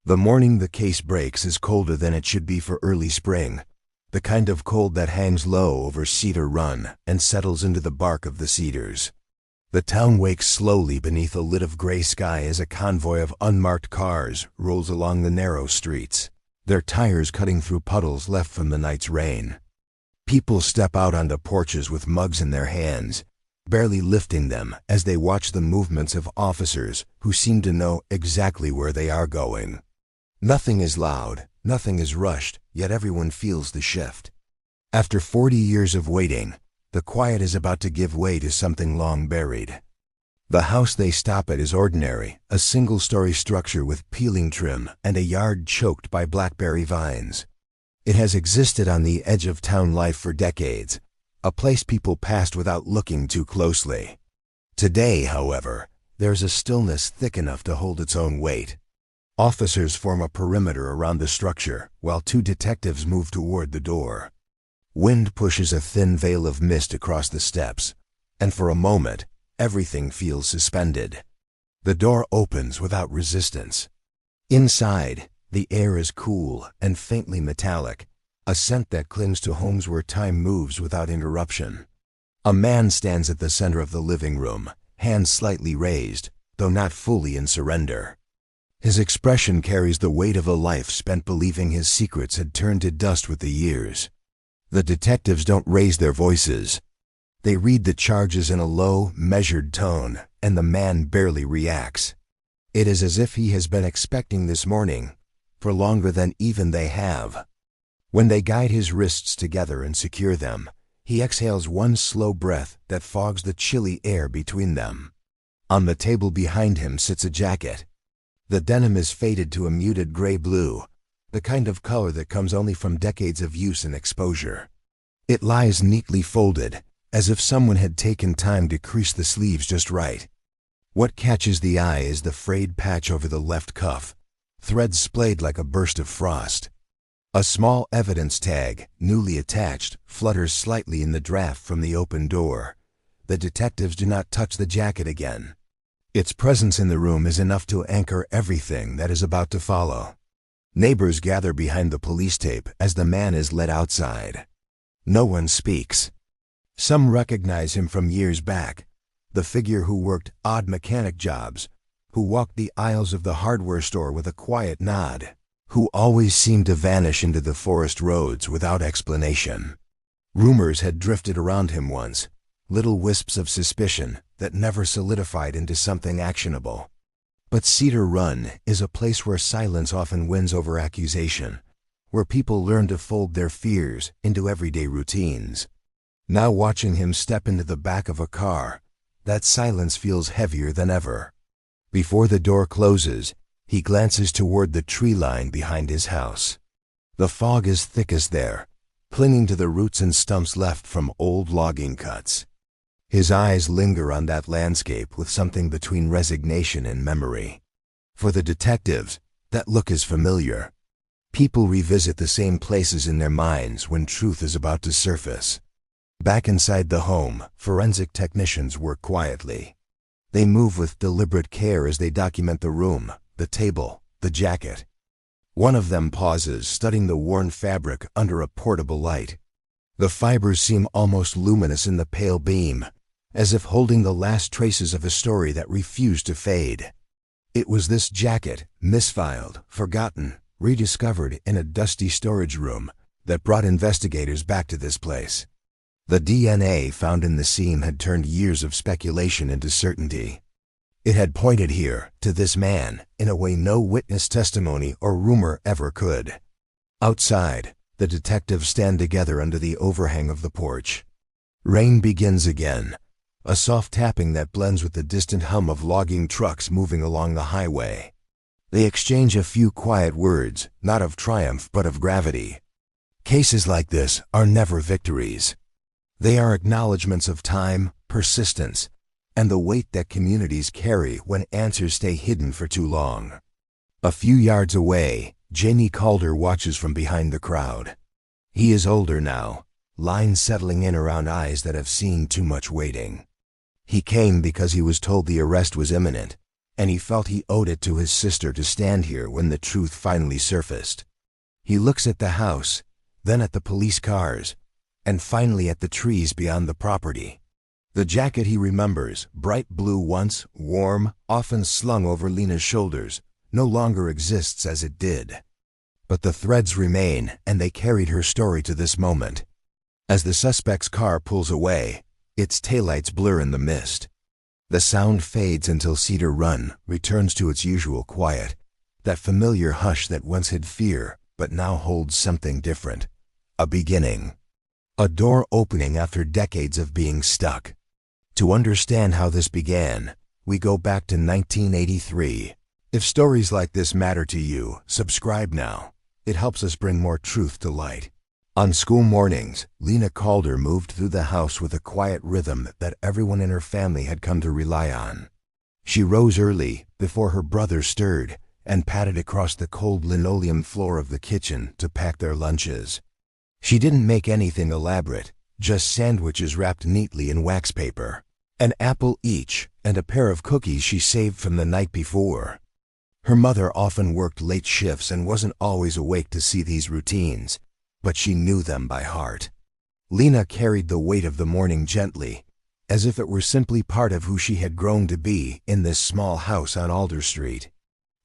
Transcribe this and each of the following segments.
The morning the case breaks is colder than it should be for early spring, the kind of cold that hangs low over Cedar Run and settles into the bark of the cedars. The town wakes slowly beneath a lid of gray sky as a convoy of unmarked cars rolls along the narrow streets, their tires cutting through puddles left from the night's rain. People step out onto porches with mugs in their hands, barely lifting them as they watch the movements of officers who seem to know exactly where they are going. Nothing is loud, nothing is rushed, yet everyone feels the shift. After 40 years of waiting, the quiet is about to give way to something long buried. The house they stop at is ordinary, a single-story structure with peeling trim and a yard choked by blackberry vines. It has existed on the edge of town life for decades, a place people passed without looking too closely. Today, however, there's a stillness thick enough to hold its own weight. Officers form a perimeter around the structure, while two detectives move toward the door. Wind pushes a thin veil of mist across the steps, and for a moment, everything feels suspended. The door opens without resistance. Inside, the air is cool and faintly metallic, a scent that clings to homes where time moves without interruption. A man stands at the center of the living room, hands slightly raised, though not fully in surrender. His expression carries the weight of a life spent believing his secrets had turned to dust with the years. The detectives don't raise their voices. They read the charges in a low, measured tone, and the man barely reacts. It is as if he has been expecting this morning, for longer than even they have. When they guide his wrists together and secure them, he exhales one slow breath that fogs the chilly air between them. On the table behind him sits a jacket. The denim is faded to a muted gray-blue, the kind of color that comes only from decades of use and exposure. It lies neatly folded, as if someone had taken time to crease the sleeves just right. What catches the eye is the frayed patch over the left cuff, threads splayed like a burst of frost. A small evidence tag, newly attached, flutters slightly in the draft from the open door. The detectives do not touch the jacket again. Its presence in the room is enough to anchor everything that is about to follow. Neighbors gather behind the police tape as the man is led outside. No one speaks. Some recognize him from years back, the figure who worked odd mechanic jobs, who walked the aisles of the hardware store with a quiet nod, who always seemed to vanish into the forest roads without explanation. Rumors had drifted around him once, little wisps of suspicion that never solidified into something actionable. But Cedar Run is a place where silence often wins over accusation, where people learn to fold their fears into everyday routines. Now watching him step into the back of a car, that silence feels heavier than ever. Before the door closes, he glances toward the tree line behind his house. The fog is thickest there, clinging to the roots and stumps left from old logging cuts. His eyes linger on that landscape with something between resignation and memory. For the detectives, that look is familiar. People revisit the same places in their minds when truth is about to surface. Back inside the home, forensic technicians work quietly. They move with deliberate care as they document the room, the table, the jacket. One of them pauses, studying the worn fabric under a portable light. The fibers seem almost luminous in the pale beam, as if holding the last traces of a story that refused to fade. It was this jacket, misfiled, forgotten, rediscovered in a dusty storage room, that brought investigators back to this place. The DNA found in the seam had turned years of speculation into certainty. It had pointed here, to this man, in a way no witness testimony or rumor ever could. Outside, the detectives stand together under the overhang of the porch. Rain begins again, a soft tapping that blends with the distant hum of logging trucks moving along the highway. They exchange a few quiet words, not of triumph but of gravity. Cases like this are never victories. They are acknowledgments of time, persistence, and the weight that communities carry when answers stay hidden for too long. A few yards away, Jamie Calder watches from behind the crowd. He is older now, lines settling in around eyes that have seen too much waiting. He came because he was told the arrest was imminent, and he felt he owed it to his sister to stand here when the truth finally surfaced. He looks at the house, then at the police cars, and finally at the trees beyond the property. The jacket he remembers, bright blue once, warm, often slung over Lena's shoulders, no longer exists as it did. But the threads remain, and they carried her story to this moment. As the suspect's car pulls away, its taillights blur in the mist. The sound fades until Cedar Run returns to its usual quiet, that familiar hush that once hid fear but now holds something different. A beginning. A door opening after decades of being stuck. To understand how this began, we go back to 1983. If stories like this matter to you, subscribe now. It helps us bring more truth to light. On school mornings, Lena Calder moved through the house with a quiet rhythm that everyone in her family had come to rely on. She rose early, before her brothers stirred, and padded across the cold linoleum floor of the kitchen to pack their lunches. She didn't make anything elaborate, just sandwiches wrapped neatly in wax paper, an apple each, and a pair of cookies she saved from the night before. Her mother often worked late shifts and wasn't always awake to see these routines, but she knew them by heart. Lena carried the weight of the morning gently, as if it were simply part of who she had grown to be in this small house on Alder Street.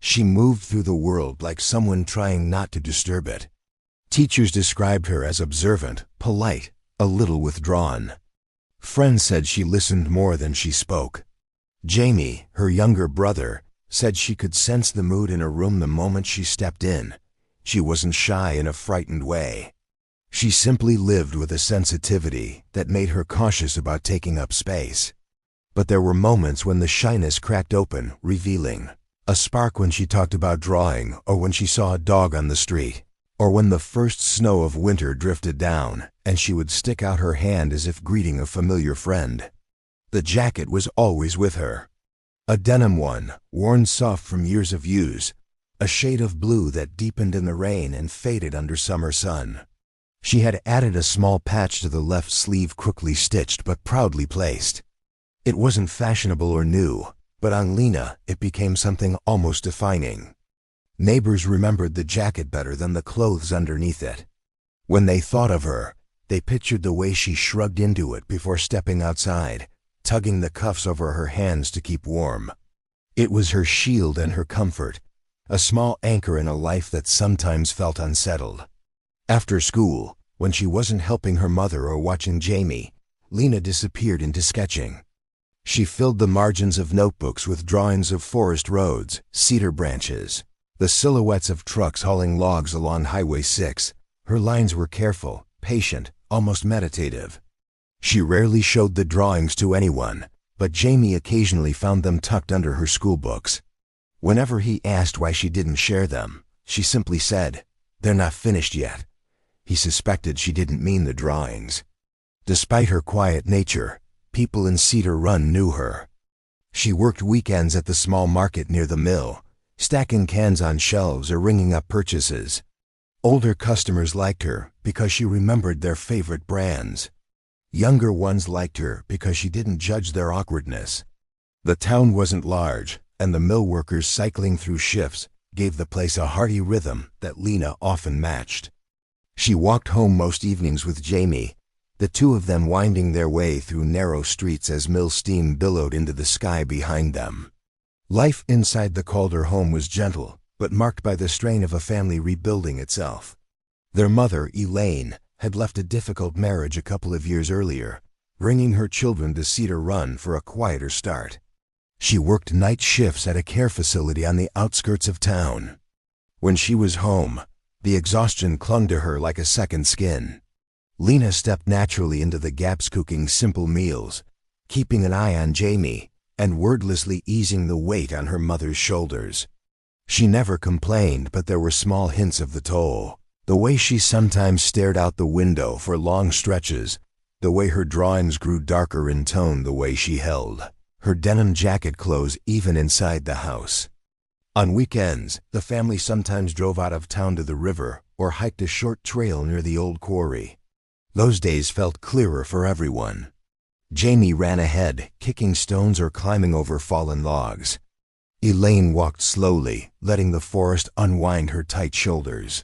She moved through the world like someone trying not to disturb it. Teachers described her as observant, polite, a little withdrawn. Friends said she listened more than she spoke. Jamie, her younger brother, said she could sense the mood in a room the moment she stepped in. She wasn't shy in a frightened way. She simply lived with a sensitivity that made her cautious about taking up space. But there were moments when the shyness cracked open, revealing a spark when she talked about drawing, or when she saw a dog on the street, or when the first snow of winter drifted down, and she would stick out her hand as if greeting a familiar friend. The jacket was always with her. A denim one, worn soft from years of use, a shade of blue that deepened in the rain and faded under summer sun. She had added a small patch to the left sleeve, crookedly stitched but proudly placed. It wasn't fashionable or new, but on Lena it became something almost defining. Neighbors remembered the jacket better than the clothes underneath it. When they thought of her, they pictured the way she shrugged into it before stepping outside, tugging the cuffs over her hands to keep warm. It was her shield and her comfort, a small anchor in a life that sometimes felt unsettled. After school, when she wasn't helping her mother or watching Jamie, Lena disappeared into sketching. She filled the margins of notebooks with drawings of forest roads, cedar branches, the silhouettes of trucks hauling logs along Highway 6. Her lines were careful, patient, almost meditative. She rarely showed the drawings to anyone, but Jamie occasionally found them tucked under her school books. Whenever he asked why she didn't share them, she simply said, "They're not finished yet." He suspected she didn't mean the drawings. Despite her quiet nature, people in Cedar Run knew her. She worked weekends at the small market near the mill, stacking cans on shelves or ringing up purchases. Older customers liked her because she remembered their favorite brands. Younger ones liked her because she didn't judge their awkwardness. The town wasn't large, and the mill workers cycling through shifts gave the place a hearty rhythm that Lena often matched. She walked home most evenings with Jamie, the two of them winding their way through narrow streets as mill steam billowed into the sky behind them. Life inside the Calder home was gentle, but marked by the strain of a family rebuilding itself. Their mother, Elaine, had left a difficult marriage a couple of years earlier, bringing her children to Cedar Run for a quieter start. She worked night shifts at a care facility on the outskirts of town. When she was home, the exhaustion clung to her like a second skin. Lena stepped naturally into the gaps, cooking simple meals, keeping an eye on Jamie, and wordlessly easing the weight on her mother's shoulders. She never complained, but there were small hints of the toll. The way she sometimes stared out the window for long stretches, the way her drawings grew darker in tone, the way she held her denim jacket close even inside the house. On weekends, the family sometimes drove out of town to the river or hiked a short trail near the old quarry. Those days felt clearer for everyone. Jamie ran ahead, kicking stones or climbing over fallen logs. Elaine walked slowly, letting the forest unwind her tight shoulders.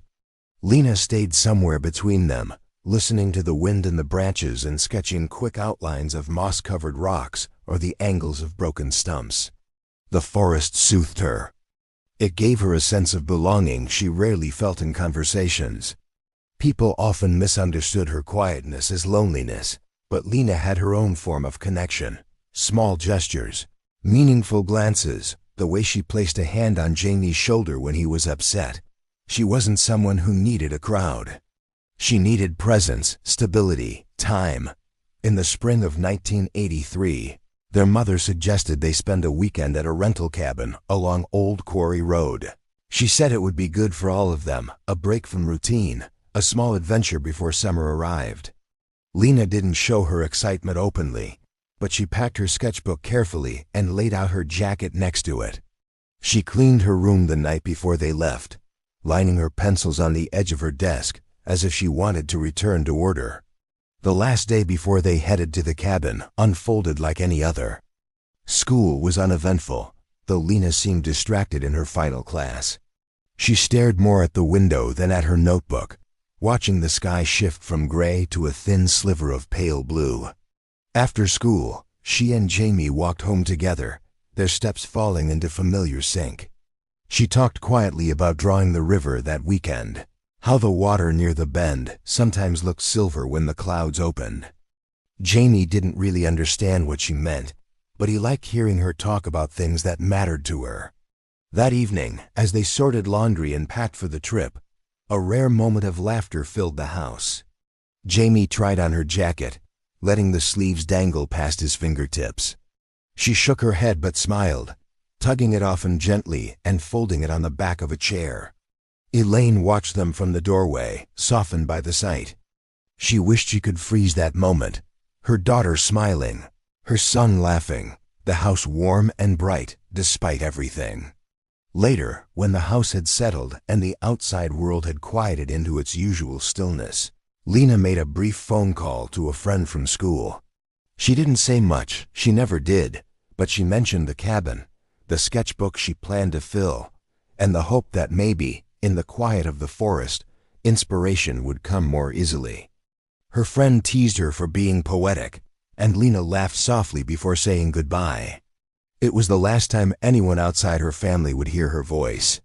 Lena stayed somewhere between them, listening to the wind in the branches and sketching quick outlines of moss-covered rocks or the angles of broken stumps. The forest soothed her. It gave her a sense of belonging she rarely felt in conversations. People often misunderstood her quietness as loneliness, but Lena had her own form of connection. Small gestures, meaningful glances, the way she placed a hand on Jamie's shoulder when he was upset. She wasn't someone who needed a crowd. She needed presence, stability, time. In the spring of 1983, their mother suggested they spend a weekend at a rental cabin along Old Quarry Road. She said it would be good for all of them, a break from routine, a small adventure before summer arrived. Lena didn't show her excitement openly, but she packed her sketchbook carefully and laid out her jacket next to it. She cleaned her room the night before they left, lining her pencils on the edge of her desk as if she wanted to return to order. The last day before they headed to the cabin unfolded like any other. School was uneventful, though Lena seemed distracted in her final class. She stared more at the window than at her notebook, watching the sky shift from gray to a thin sliver of pale blue. After school, she and Jamie walked home together, their steps falling into familiar sync. She talked quietly about drawing the river that weekend, how the water near the bend sometimes looked silver when the clouds opened. Jamie didn't really understand what she meant, but he liked hearing her talk about things that mattered to her. That evening, as they sorted laundry and packed for the trip, a rare moment of laughter filled the house. Jamie tried on her jacket, letting the sleeves dangle past his fingertips. She shook her head but smiled, tugging it often gently and folding it on the back of a chair. Elaine watched them from the doorway, softened by the sight. She wished she could freeze that moment, her daughter smiling, her son laughing, the house warm and bright despite everything. Later, when the house had settled and the outside world had quieted into its usual stillness, Lena made a brief phone call to a friend from school. She didn't say much, she never did, but she mentioned the cabin, the sketchbook she planned to fill, and the hope that maybe, in the quiet of the forest, inspiration would come more easily. Her friend teased her for being poetic, and Lena laughed softly before saying goodbye. It was the last time anyone outside her family would hear her voice.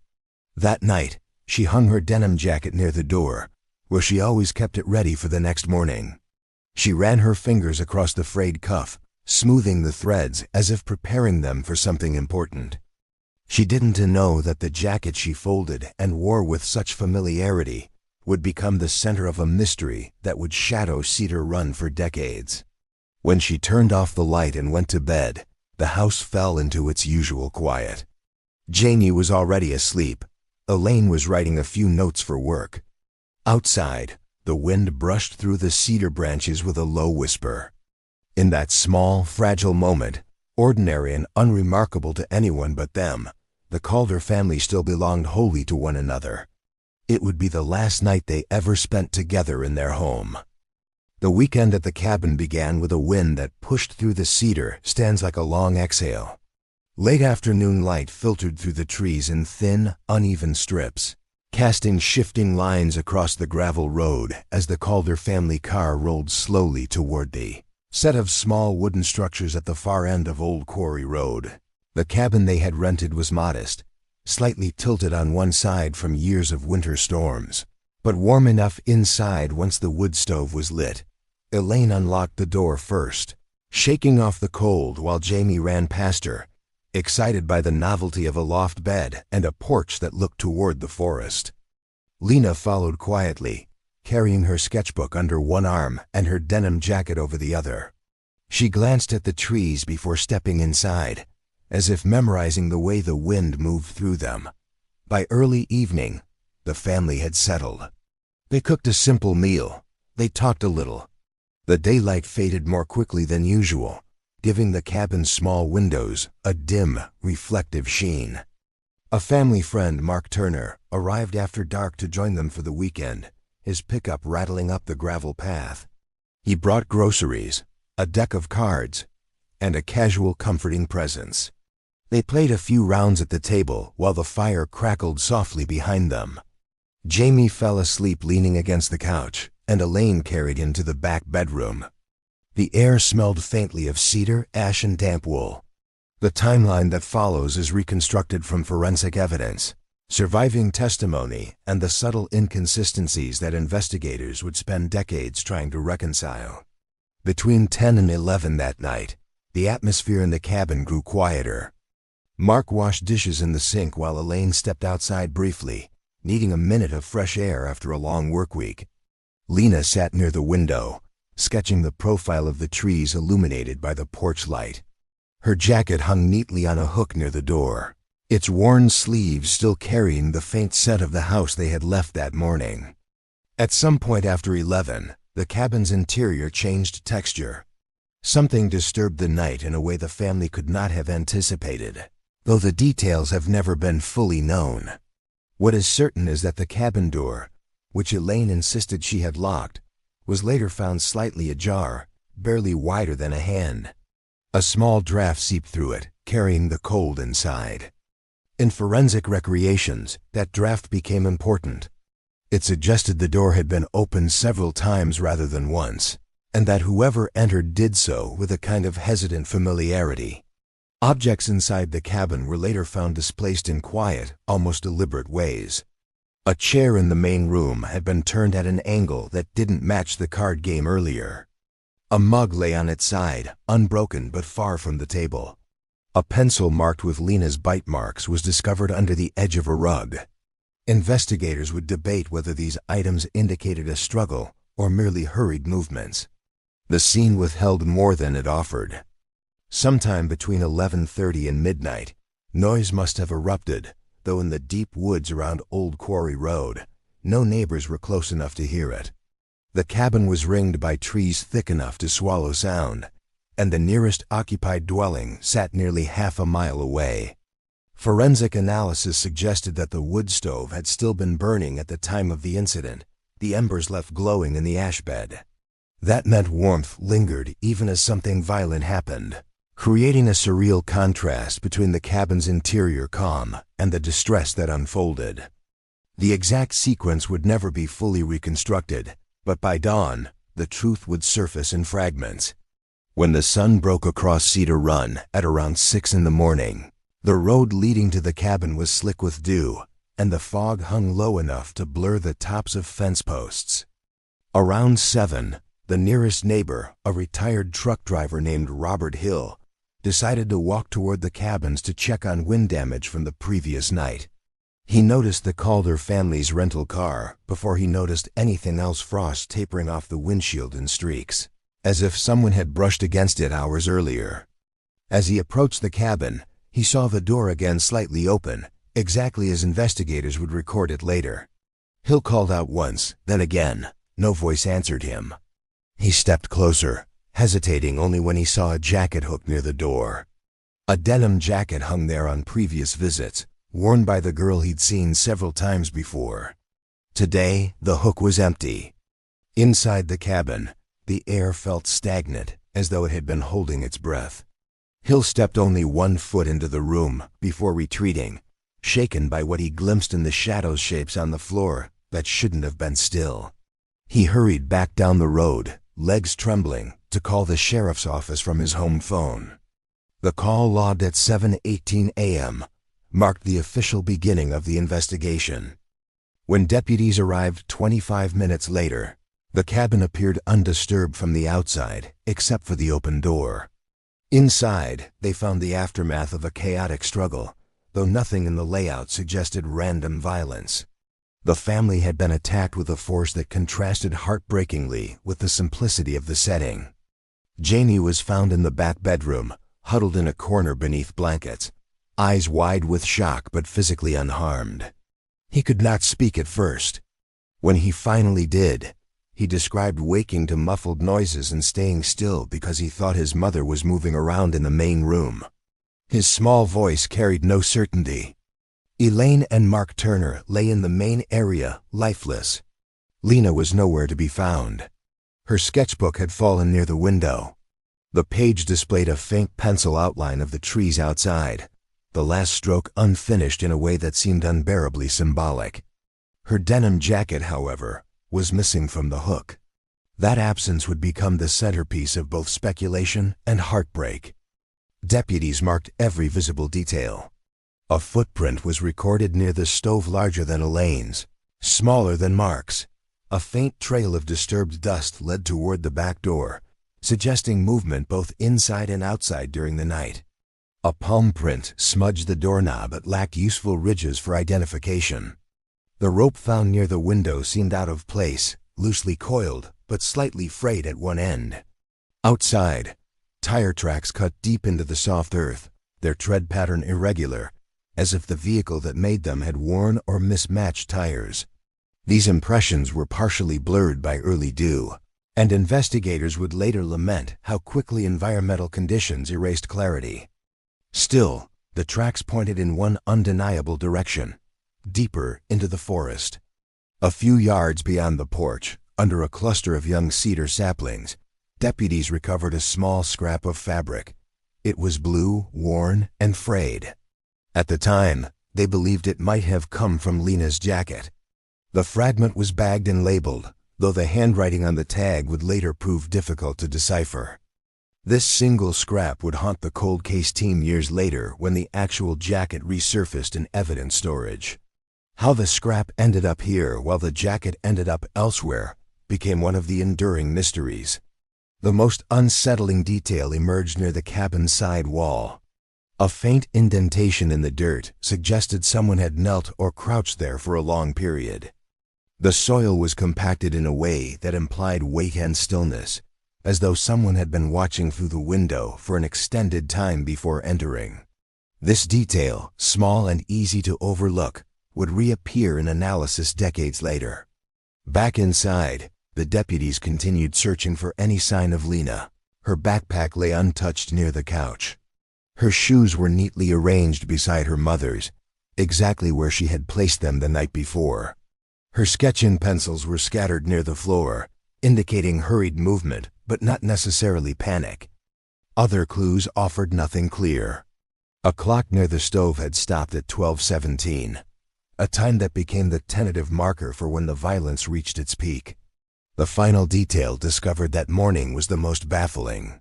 That night, she hung her denim jacket near the door, where she always kept it ready for the next morning. She ran her fingers across the frayed cuff, smoothing the threads as if preparing them for something important. She didn't know that the jacket she folded and wore with such familiarity would become the center of a mystery that would shadow Cedar Run for decades. When she turned off the light and went to bed, the house fell into its usual quiet. Jamie was already asleep. Elaine was writing a few notes for work. Outside, the wind brushed through the cedar branches with a low whisper. In that small, fragile moment, ordinary and unremarkable to anyone but them, the Calder family still belonged wholly to one another. It would be the last night they ever spent together in their home. The weekend at the cabin began with a wind that pushed through the cedar stands like a long exhale. Late afternoon light filtered through the trees in thin, uneven strips, casting shifting lines across the gravel road as the Calder family car rolled slowly toward the set of small wooden structures at the far end of Old Quarry Road. The cabin they had rented was modest, slightly tilted on one side from years of winter storms, but warm enough inside once the wood stove was lit. Elaine unlocked the door first, shaking off the cold while Jamie ran past her, excited by the novelty of a loft bed and a porch that looked toward the forest. Lena followed quietly, carrying her sketchbook under one arm and her denim jacket over the other. She glanced at the trees before stepping inside, as if memorizing the way the wind moved through them. By early evening, the family had settled. They cooked a simple meal. They talked a little. The daylight faded more quickly than usual, giving the cabin's small windows a dim, reflective sheen. A family friend, Mark Turner, arrived after dark to join them for the weekend, his pickup rattling up the gravel path. He brought groceries, a deck of cards, and a casual, comforting presence. They played a few rounds at the table while the fire crackled softly behind them. Jamie fell asleep leaning against the couch, and Elaine carried him to the back bedroom. The air smelled faintly of cedar, ash, and damp wool. The timeline that follows is reconstructed from forensic evidence, surviving testimony, and the subtle inconsistencies that investigators would spend decades trying to reconcile. Between 10 and 11 that night, the atmosphere in the cabin grew quieter. Mark washed dishes in the sink while Elaine stepped outside briefly, needing a minute of fresh air after a long work week. Lena sat near the window, sketching the profile of the trees illuminated by the porch light. Her jacket hung neatly on a hook near the door, its worn sleeves still carrying the faint scent of the house they had left that morning. At some point after 11, the cabin's interior changed texture. Something disturbed the night in a way the family could not have anticipated, though the details have never been fully known. What is certain is that the cabin door, which Elaine insisted she had locked, was later found slightly ajar, barely wider than a hand. A small draft seeped through it, carrying the cold inside. In forensic recreations, that draft became important. It suggested the door had been opened several times rather than once, and that whoever entered did so with a kind of hesitant familiarity. Objects inside the cabin were later found displaced in quiet, almost deliberate ways. A chair in the main room had been turned at an angle that didn't match the card game earlier. A mug lay on its side, unbroken but far from the table. A pencil marked with Lena's bite marks was discovered under the edge of a rug. Investigators would debate whether these items indicated a struggle or merely hurried movements. The scene withheld more than it offered. Sometime between 11:30 and midnight, noise must have erupted, though in the deep woods around Old Quarry Road, no neighbors were close enough to hear it. The cabin was ringed by trees thick enough to swallow sound, and the nearest occupied dwelling sat nearly half a mile away. Forensic analysis suggested that the wood stove had still been burning at the time of the incident, the embers left glowing in the ash bed. That meant warmth lingered even as something violent happened, creating a surreal contrast between the cabin's interior calm and the distress that unfolded. The exact sequence would never be fully reconstructed, but by dawn, the truth would surface in fragments. When the sun broke across Cedar Run at around 6 in the morning, the road leading to the cabin was slick with dew, and the fog hung low enough to blur the tops of fence posts. Around 7, the nearest neighbor, a retired truck driver named Robert Hill, decided to walk toward the cabins to check on wind damage from the previous night. He noticed the Calder family's rental car before he noticed anything else, frost tapering off the windshield in streaks, as if someone had brushed against it hours earlier. As he approached the cabin, he saw the door again slightly open, exactly as investigators would record it later. Hill called out once, then again. No voice answered him. He stepped closer, hesitating only when he saw a jacket hook near the door. A denim jacket hung there on previous visits, worn by the girl he'd seen several times before. Today, the hook was empty. Inside the cabin, the air felt stagnant, as though it had been holding its breath. Hill stepped only 1 foot into the room before retreating, shaken by what he glimpsed in the shadow shapes on the floor that shouldn't have been still. He hurried back down the road, legs trembling, to call the sheriff's office from his home phone. The call, logged at 7:18 a.m., marked the official beginning of the investigation. When deputies arrived 25 minutes later, the cabin appeared undisturbed from the outside, except for the open door. Inside, they found the aftermath of a chaotic struggle, though nothing in the layout suggested random violence. The family had been attacked with a force that contrasted heartbreakingly with the simplicity of the setting. Jamie was found in the back bedroom, huddled in a corner beneath blankets, eyes wide with shock but physically unharmed. He could not speak at first. When he finally did, he described waking to muffled noises and staying still because he thought his mother was moving around in the main room. His small voice carried no certainty. Elaine and Mark Turner lay in the main area, lifeless. Lena was nowhere to be found. Her sketchbook had fallen near the window. The page displayed a faint pencil outline of the trees outside, the last stroke unfinished in a way that seemed unbearably symbolic. Her denim jacket, however, was missing from the hook. That absence would become the centerpiece of both speculation and heartbreak. Deputies marked every visible detail. A footprint was recorded near the stove larger than Elaine's, smaller than Mark's. A faint trail of disturbed dust led toward the back door, suggesting movement both inside and outside during the night. A palm print smudged the doorknob but lacked useful ridges for identification. The rope found near the window seemed out of place, loosely coiled, but slightly frayed at one end. Outside, tire tracks cut deep into the soft earth, their tread pattern irregular, as if the vehicle that made them had worn or mismatched tires. These impressions were partially blurred by early dew, and investigators would later lament how quickly environmental conditions erased clarity. Still, the tracks pointed in one undeniable direction, deeper into the forest. A few yards beyond the porch, under a cluster of young cedar saplings, deputies recovered a small scrap of fabric. It was blue, worn, and frayed. At the time, they believed it might have come from Lena's jacket. The fragment was bagged and labeled, though the handwriting on the tag would later prove difficult to decipher. This single scrap would haunt the cold case team years later when the actual jacket resurfaced in evidence storage. How the scrap ended up here while the jacket ended up elsewhere became one of the enduring mysteries. The most unsettling detail emerged near the cabin's side wall. A faint indentation in the dirt suggested someone had knelt or crouched there for a long period. The soil was compacted in a way that implied weight and stillness, as though someone had been watching through the window for an extended time before entering. This detail, small and easy to overlook, would reappear in analysis decades later. Back inside, the deputies continued searching for any sign of Lena. Her backpack lay untouched near the couch. Her shoes were neatly arranged beside her mother's, exactly where she had placed them the night before. Her sketching pencils were scattered near the floor, indicating hurried movement, but not necessarily panic. Other clues offered nothing clear. A clock near the stove had stopped at 12:17, a time that became the tentative marker for when the violence reached its peak. The final detail discovered that morning was the most baffling.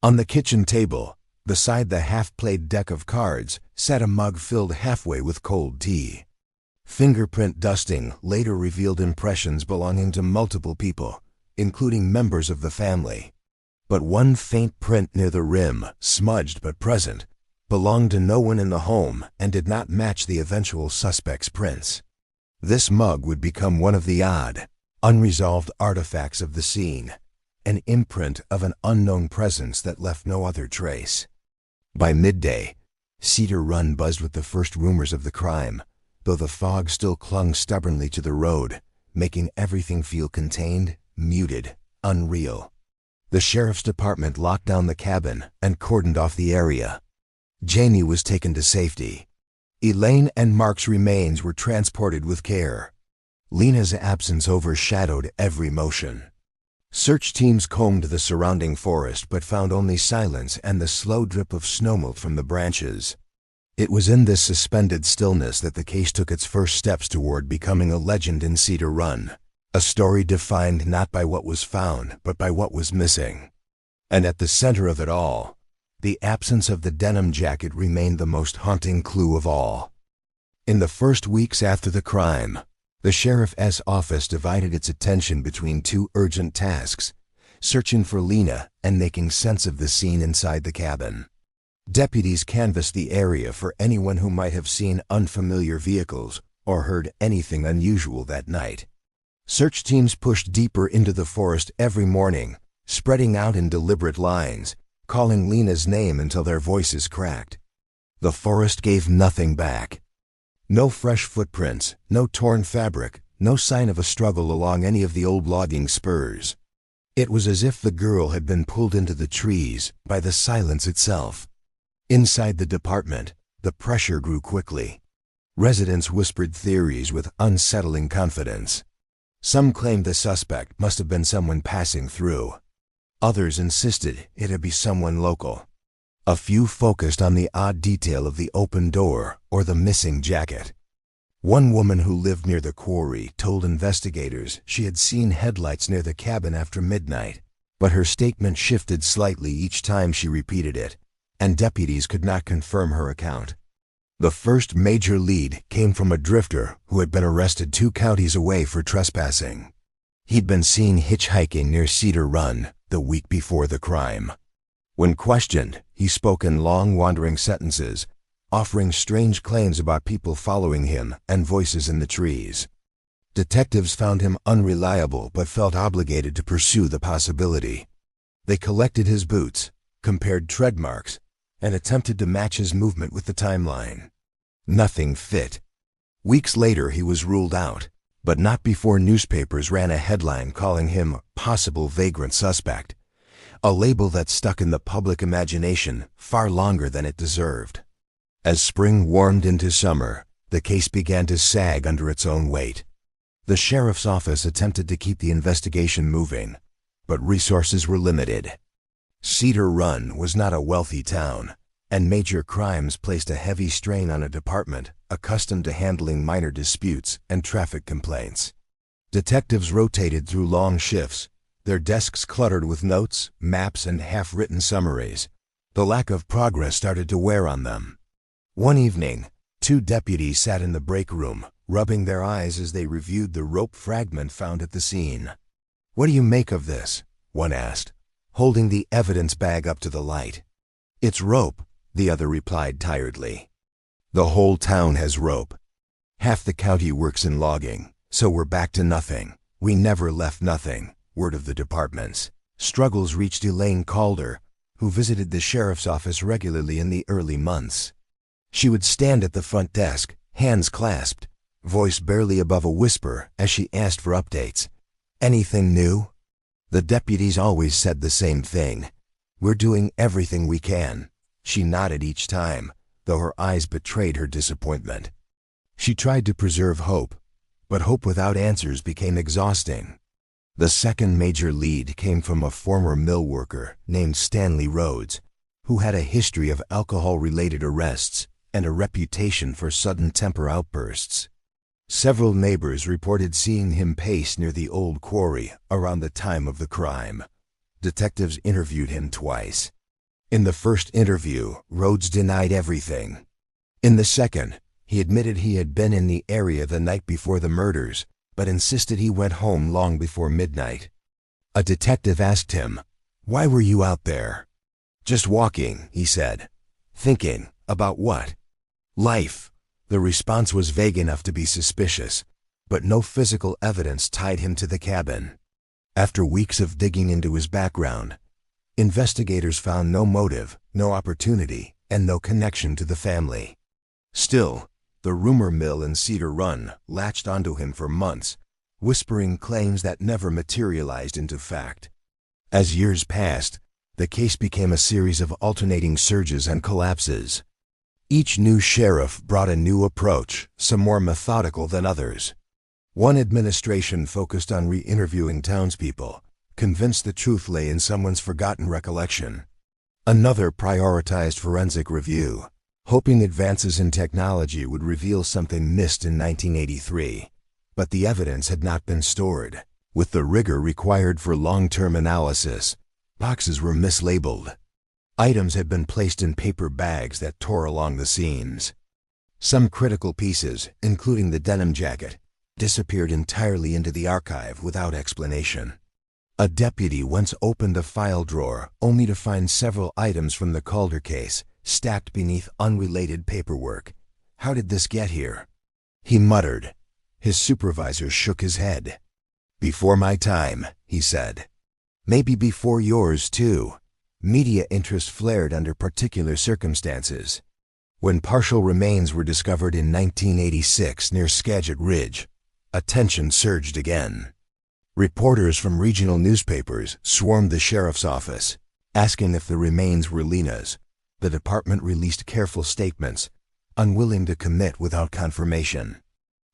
On the kitchen table, beside the half-played deck of cards, sat a mug filled halfway with cold tea. Fingerprint dusting later revealed impressions belonging to multiple people, including members of the family. But one faint print near the rim, smudged but present, belonged to no one in the home and did not match the eventual suspect's prints. This mug would become one of the odd, unresolved artifacts of the scene, an imprint of an unknown presence that left no other trace. By midday, Cedar Run buzzed with the first rumors of the crime, though the fog still clung stubbornly to the road, making everything feel contained, muted, unreal. The sheriff's department locked down the cabin and cordoned off the area. Jamie was taken to safety. Elaine and Mark's remains were transported with care. Lena's absence overshadowed every motion. Search teams combed the surrounding forest but found only silence and the slow drip of snowmelt from the branches. It was in this suspended stillness that the case took its first steps toward becoming a legend in Cedar Run, a story defined not by what was found but by what was missing. And at the center of it all, the absence of the denim jacket remained the most haunting clue of all. In the first weeks after the crime, the sheriff's office divided its attention between two urgent tasks: searching for Lena and making sense of the scene inside the cabin. Deputies canvassed the area for anyone who might have seen unfamiliar vehicles or heard anything unusual that night. Search teams pushed deeper into the forest every morning, spreading out in deliberate lines, calling Lena's name until their voices cracked. The forest gave nothing back. No fresh footprints, no torn fabric, no sign of a struggle along any of the old logging spurs. It was as if the girl had been pulled into the trees by the silence itself. Inside the department, the pressure grew quickly. Residents whispered theories with unsettling confidence. Some claimed the suspect must have been someone passing through. Others insisted it'd be someone local. A few focused on the odd detail of the open door or the missing jacket. One woman who lived near the quarry told investigators she had seen headlights near the cabin after midnight, but her statement shifted slightly each time she repeated it, and deputies could not confirm her account. The first major lead came from a drifter who had been arrested 2 counties away for trespassing. He'd been seen hitchhiking near Cedar Run the week before the crime. When questioned, he spoke in long, wandering sentences, offering strange claims about people following him and voices in the trees. Detectives found him unreliable but felt obligated to pursue the possibility. They collected his boots, compared tread marks, and attempted to match his movement with the timeline. Nothing fit. Weeks later he was ruled out, but not before newspapers ran a headline calling him possible vagrant suspect, a label that stuck in the public imagination far longer than it deserved. As spring warmed into summer, the case began to sag under its own weight. The sheriff's office attempted to keep the investigation moving, but resources were limited. Cedar Run was not a wealthy town, and major crimes placed a heavy strain on a department accustomed to handling minor disputes and traffic complaints. Detectives rotated through long shifts, their desks cluttered with notes, maps, and half-written summaries. The lack of progress started to wear on them. One evening, 2 deputies sat in the break room, rubbing their eyes as they reviewed the rope fragment found at the scene. "What do you make of this?" one asked, holding the evidence bag up to the light. "It's rope," the other replied tiredly. "The whole town has rope. Half the county works in logging, so we're back to nothing. We never left nothing," word of the departments. Struggles reached Elaine Calder, who visited the sheriff's office regularly in the early months. She would stand at the front desk, hands clasped, voice barely above a whisper as she asked for updates. "Anything new?" The deputies always said the same thing. "We're doing everything we can." She nodded each time, though her eyes betrayed her disappointment. She tried to preserve hope, but hope without answers became exhausting. The second major lead came from a former mill worker named Stanley Rhodes, who had a history of alcohol-related arrests and a reputation for sudden temper outbursts. Several neighbors reported seeing him pace near the old quarry around the time of the crime. Detectives interviewed him twice. In the first interview, Rhodes denied everything. In the second, he admitted he had been in the area the night before the murders, but insisted he went home long before midnight. A detective asked him, "Why were you out there?" "Just walking," he said. "Thinking, about what?" "Life." The response was vague enough to be suspicious, but no physical evidence tied him to the cabin. After weeks of digging into his background, investigators found no motive, no opportunity, and no connection to the family. Still, the rumor mill in Cedar Run latched onto him for months, whispering claims that never materialized into fact. As years passed, the case became a series of alternating surges and collapses. Each new sheriff brought a new approach, some more methodical than others. One administration focused on re-interviewing townspeople, convinced the truth lay in someone's forgotten recollection. Another prioritized forensic review, hoping advances in technology would reveal something missed in 1983. But the evidence had not been stored. With the rigor required for long-term analysis, boxes were mislabeled. Items had been placed in paper bags that tore along the seams. Some critical pieces, including the denim jacket, disappeared entirely into the archive without explanation. A deputy once opened a file drawer only to find several items from the Calder case stacked beneath unrelated paperwork. "How did this get here?" he muttered. His supervisor shook his head. "Before my time," he said. "Maybe before yours, too." Media interest flared under particular circumstances. When partial remains were discovered in 1986 near Skagit Ridge, attention surged again. Reporters from regional newspapers swarmed the sheriff's office, asking if the remains were Lena's. The department released careful statements, unwilling to commit without confirmation.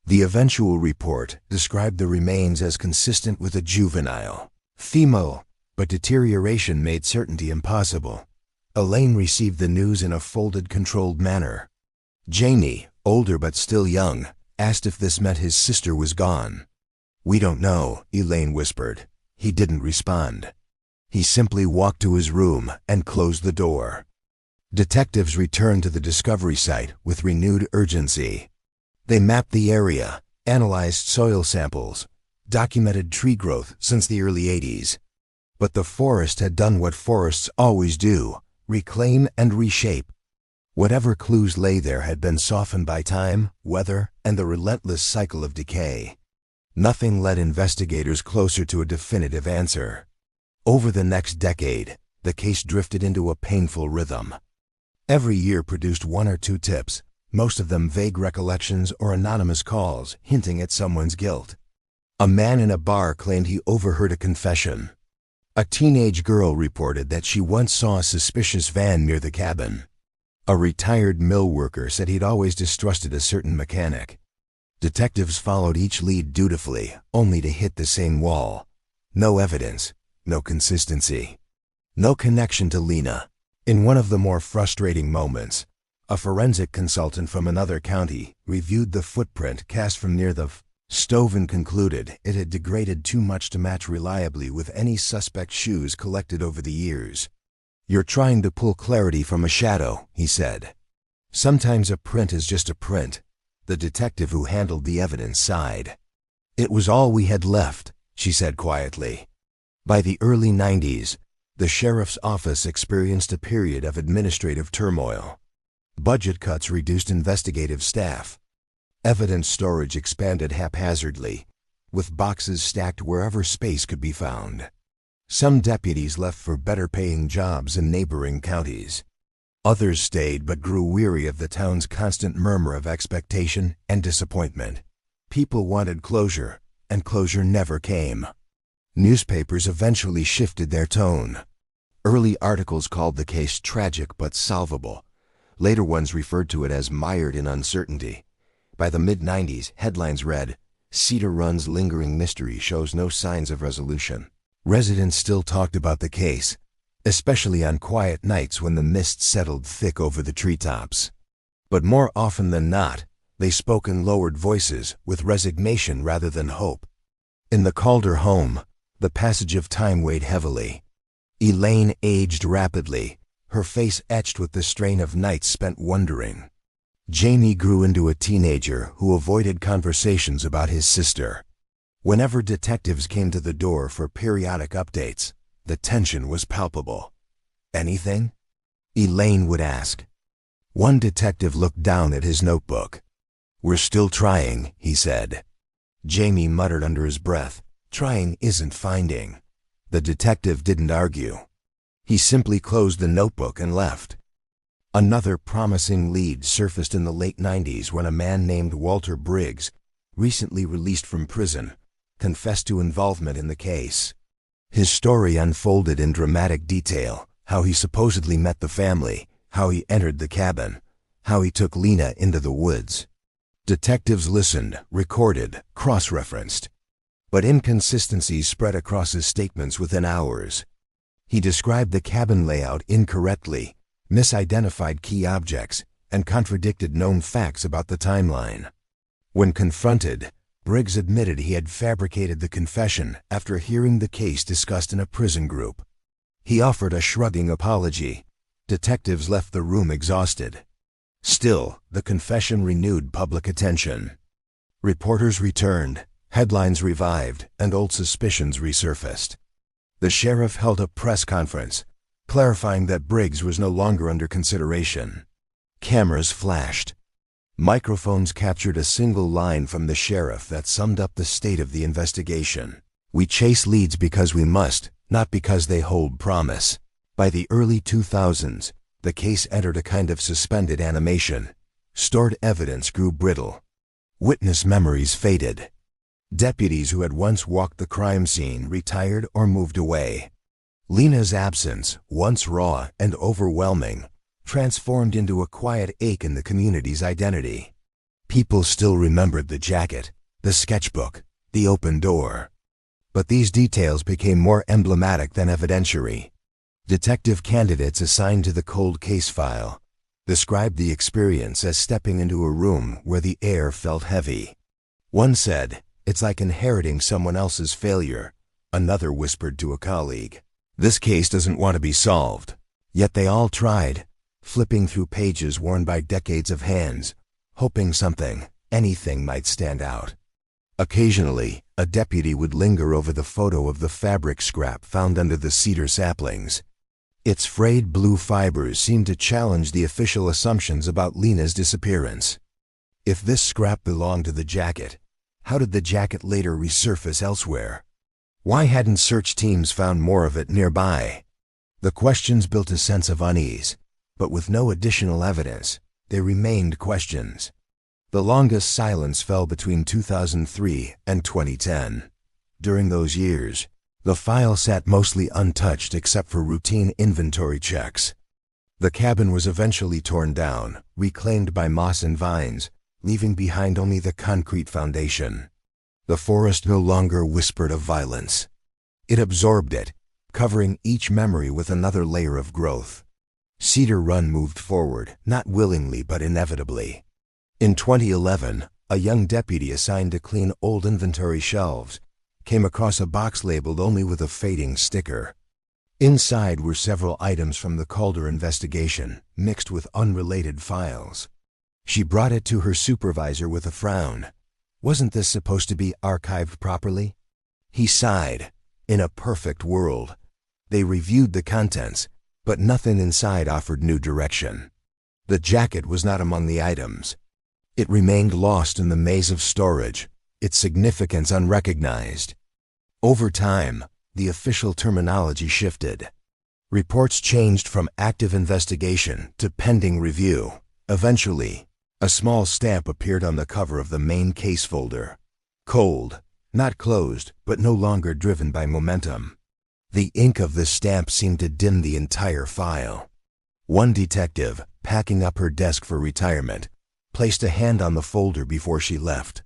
The eventual report described the remains as consistent with a juvenile, female, but deterioration made certainty impossible. Elaine received the news in a folded, controlled manner. Jamie, older but still young, asked if this meant his sister was gone. "We don't know," Elaine whispered. He didn't respond. He simply walked to his room and closed the door. Detectives returned to the discovery site with renewed urgency. They mapped the area, analyzed soil samples, documented tree growth since the early '80s. But the forest had done what forests always do: reclaim and reshape. Whatever clues lay there had been softened by time, weather, and the relentless cycle of decay. Nothing led investigators closer to a definitive answer. Over the next decade, the case drifted into a painful rhythm. Every year produced one or two tips, most of them vague recollections or anonymous calls hinting at someone's guilt. A man in a bar claimed he overheard a confession. A teenage girl reported that she once saw a suspicious van near the cabin. A retired mill worker said he'd always distrusted a certain mechanic. Detectives followed each lead dutifully, only to hit the same wall. No evidence, no consistency, no connection to Lena. In one of the more frustrating moments, a forensic consultant from another county reviewed the footprint cast from near the stove and concluded it had degraded too much to match reliably with any suspect's shoes collected over the years. "You're trying to pull clarity from a shadow," he said. "Sometimes a print is just a print." The detective who handled the evidence sighed. "It was all we had left," she said quietly. By the early '90s, the sheriff's office experienced a period of administrative turmoil. Budget cuts reduced investigative staff. Evidence storage expanded haphazardly, with boxes stacked wherever space could be found. Some deputies left for better-paying jobs in neighboring counties. Others stayed but grew weary of the town's constant murmur of expectation and disappointment. People wanted closure, and closure never came. Newspapers eventually shifted their tone. Early articles called the case tragic but solvable. Later ones referred to it as mired in uncertainty. By the mid-'90s, headlines read, "Cedar Run's lingering mystery shows no signs of resolution." Residents still talked about the case, especially on quiet nights when the mist settled thick over the treetops. But more often than not, they spoke in lowered voices, with resignation rather than hope. In the Calder home, the passage of time weighed heavily. Elaine aged rapidly, her face etched with the strain of nights spent wondering. Jamie grew into a teenager who avoided conversations about his sister. Whenever detectives came to the door for periodic updates, the tension was palpable. "Anything?" Elaine would ask. One detective looked down at his notebook. "We're still trying," he said. Jamie muttered under his breath, "Trying isn't finding." The detective didn't argue. He simply closed the notebook and left. Another promising lead surfaced in the late '90s when a man named Walter Briggs, recently released from prison, confessed to involvement in the case. His story unfolded in dramatic detail: how he supposedly met the family, how he entered the cabin, how he took Lena into the woods. Detectives listened, recorded, cross-referenced. But inconsistencies spread across his statements within hours. He described the cabin layout incorrectly, misidentified key objects, and contradicted known facts about the timeline. When confronted, Briggs admitted he had fabricated the confession after hearing the case discussed in a prison group. He offered a shrugging apology. Detectives left the room exhausted. Still, the confession renewed public attention. Reporters returned, headlines revived, and old suspicions resurfaced. The sheriff held a press conference, clarifying that Briggs was no longer under consideration. Cameras flashed. Microphones captured a single line from the sheriff that summed up the state of the investigation. "We chase leads because we must, not because they hold promise." By the early 2000s, the case entered a kind of suspended animation. Stored evidence grew brittle. Witness memories faded. Deputies who had once walked the crime scene retired or moved away. Lena's absence, once raw and overwhelming, transformed into a quiet ache in the community's identity. People still remembered the jacket, the sketchbook, the open door. But these details became more emblematic than evidentiary. Detective candidates assigned to the cold case file described the experience as stepping into a room where the air felt heavy. One said, "It's like inheriting someone else's failure." Another whispered to a colleague, "This case doesn't want to be solved." Yet they all tried, flipping through pages worn by decades of hands, hoping something, anything might stand out. Occasionally, a deputy would linger over the photo of the fabric scrap found under the cedar saplings. Its frayed blue fibers seemed to challenge the official assumptions about Lena's disappearance. If this scrap belonged to the jacket, how did the jacket later resurface elsewhere? Why hadn't search teams found more of it nearby? The questions built a sense of unease, but with no additional evidence, they remained questions. The longest silence fell between 2003 and 2010. During those years, the file sat mostly untouched except for routine inventory checks. The cabin was eventually torn down, reclaimed by moss and vines, leaving behind only the concrete foundation. The forest no longer whispered of violence. It absorbed it, covering each memory with another layer of growth. Cedar Run moved forward, not willingly but inevitably. In 2011, a young deputy assigned to clean old inventory shelves came across a box labeled only with a fading sticker. Inside were several items from the Calder investigation, mixed with unrelated files. She brought it to her supervisor with a frown. Wasn't this supposed to be archived properly? He sighed. In a perfect world. They reviewed the contents, but nothing inside offered new direction. The jacket was not among the items. It remained lost in the maze of storage, its significance unrecognized. Over time, the official terminology shifted. Reports changed from active investigation to pending review. Eventually, a small stamp appeared on the cover of the main case folder. Cold, not closed, but no longer driven by momentum. The ink of this stamp seemed to dim the entire file. One detective, packing up her desk for retirement, placed a hand on the folder before she left.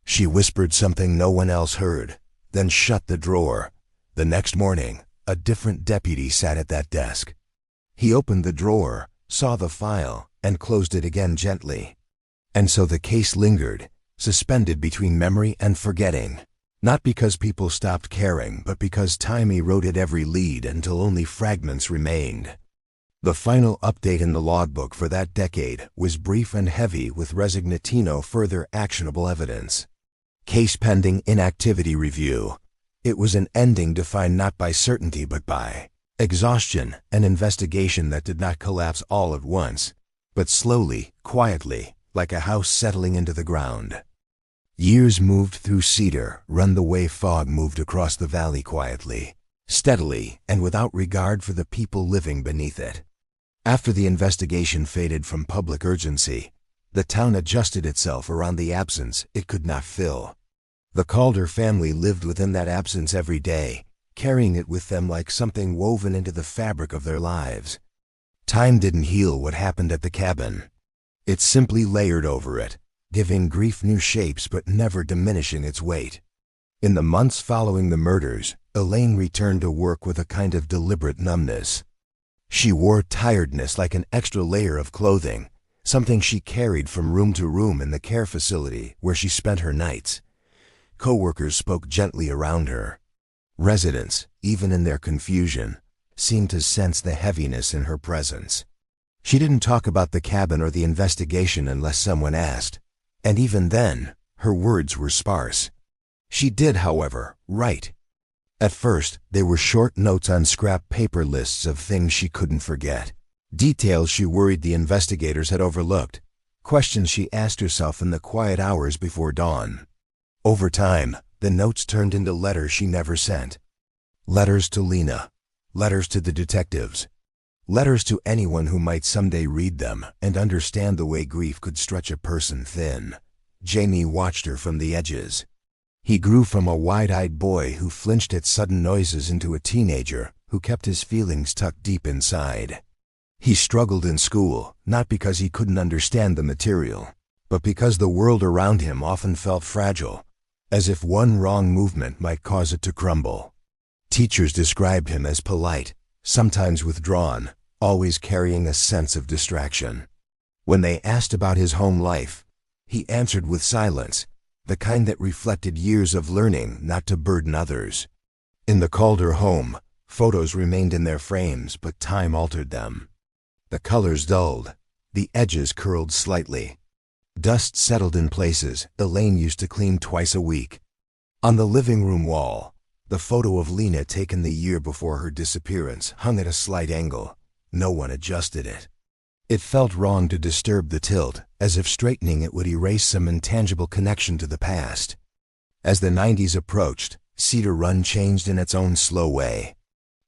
She whispered something no one else heard, then shut the drawer. The next morning, a different deputy sat at that desk. He opened the drawer, saw the file, and closed it again gently. And so the case lingered, suspended between memory and forgetting. Not because people stopped caring, but because time eroded every lead until only fragments remained. The final update in the logbook for that decade was brief and heavy with resignatino further actionable evidence. Case pending inactivity review. It was an ending defined not by certainty but by exhaustion, an investigation that did not collapse all at once, but slowly, quietly, like a house settling into the ground. Years moved through Cedar Run the way fog moved across the valley quietly, steadily, and without regard for the people living beneath it. After the investigation faded from public urgency, the town adjusted itself around the absence it could not fill. The Calder family lived within that absence every day, carrying it with them like something woven into the fabric of their lives. Time didn't heal what happened at the cabin. It simply layered over it, giving grief new shapes but never diminishing its weight. In the months following the murders, Elaine returned to work with a kind of deliberate numbness. She wore tiredness like an extra layer of clothing, something she carried from room to room in the care facility where she spent her nights. Coworkers spoke gently around her. Residents, even in their confusion, seemed to sense the heaviness in her presence. She didn't talk about the cabin or the investigation unless someone asked, and even then, her words were sparse. She did, however, write. At first, they were short notes on scrap paper lists of things she couldn't forget, details she worried the investigators had overlooked, questions she asked herself in the quiet hours before dawn. Over time, the notes turned into letters she never sent. Letters to Lena, letters to the detectives, letters to anyone who might someday read them and understand the way grief could stretch a person thin. Jamie watched her from the edges. He grew from a wide-eyed boy who flinched at sudden noises into a teenager who kept his feelings tucked deep inside. He struggled in school, not because he couldn't understand the material, but because the world around him often felt fragile, as if one wrong movement might cause it to crumble. Teachers described him as polite, sometimes withdrawn, always carrying a sense of distraction. When they asked about his home life, he answered with silence, the kind that reflected years of learning not to burden others. In the Calder home, photos remained in their frames, but time altered them. The colors dulled, the edges curled slightly. Dust settled in places Elaine used to clean twice a week. On the living room wall, the photo of Lena taken the year before her disappearance hung at a slight angle. No one adjusted it. It felt wrong to disturb the tilt, as if straightening it would erase some intangible connection to the past. As the 90s approached, Cedar Run changed in its own slow way.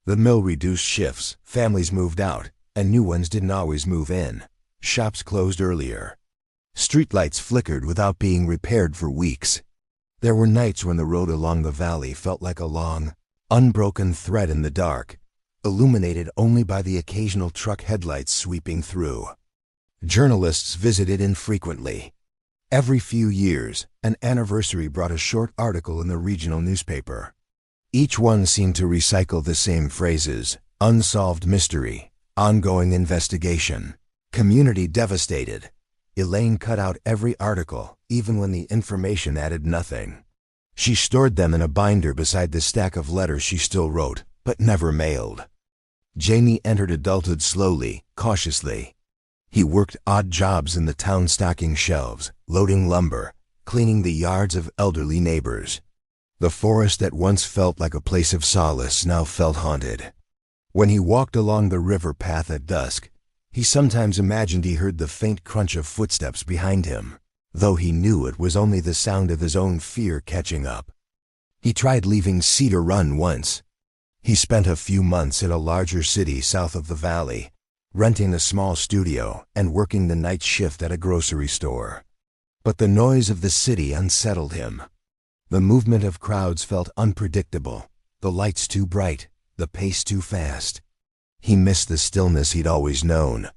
The mill reduced shifts, families moved out, and new ones didn't always move in. Shops closed earlier. Streetlights flickered without being repaired for weeks. There were nights when the road along the valley felt like a long, unbroken thread in the dark, illuminated only by the occasional truck headlights sweeping through. Journalists visited infrequently. Every few years, an anniversary brought a short article in the regional newspaper. Each one seemed to recycle the same phrases: unsolved mystery, ongoing investigation, community devastated. Elaine cut out every article, even when the information added nothing. She stored them in a binder beside the stack of letters she still wrote, but never mailed. Jamie entered adulthood slowly, cautiously. He worked odd jobs in the town, stocking shelves, loading lumber, cleaning the yards of elderly neighbors. The forest that once felt like a place of solace now felt haunted. When he walked along the river path at dusk, he sometimes imagined he heard the faint crunch of footsteps behind him, though he knew it was only the sound of his own fear catching up. He tried leaving Cedar Run once. He spent a few months in a larger city south of the valley, renting a small studio and working the night shift at a grocery store. But the noise of the city unsettled him. The movement of crowds felt unpredictable, the lights too bright, the pace too fast. He missed the stillness he'd always known,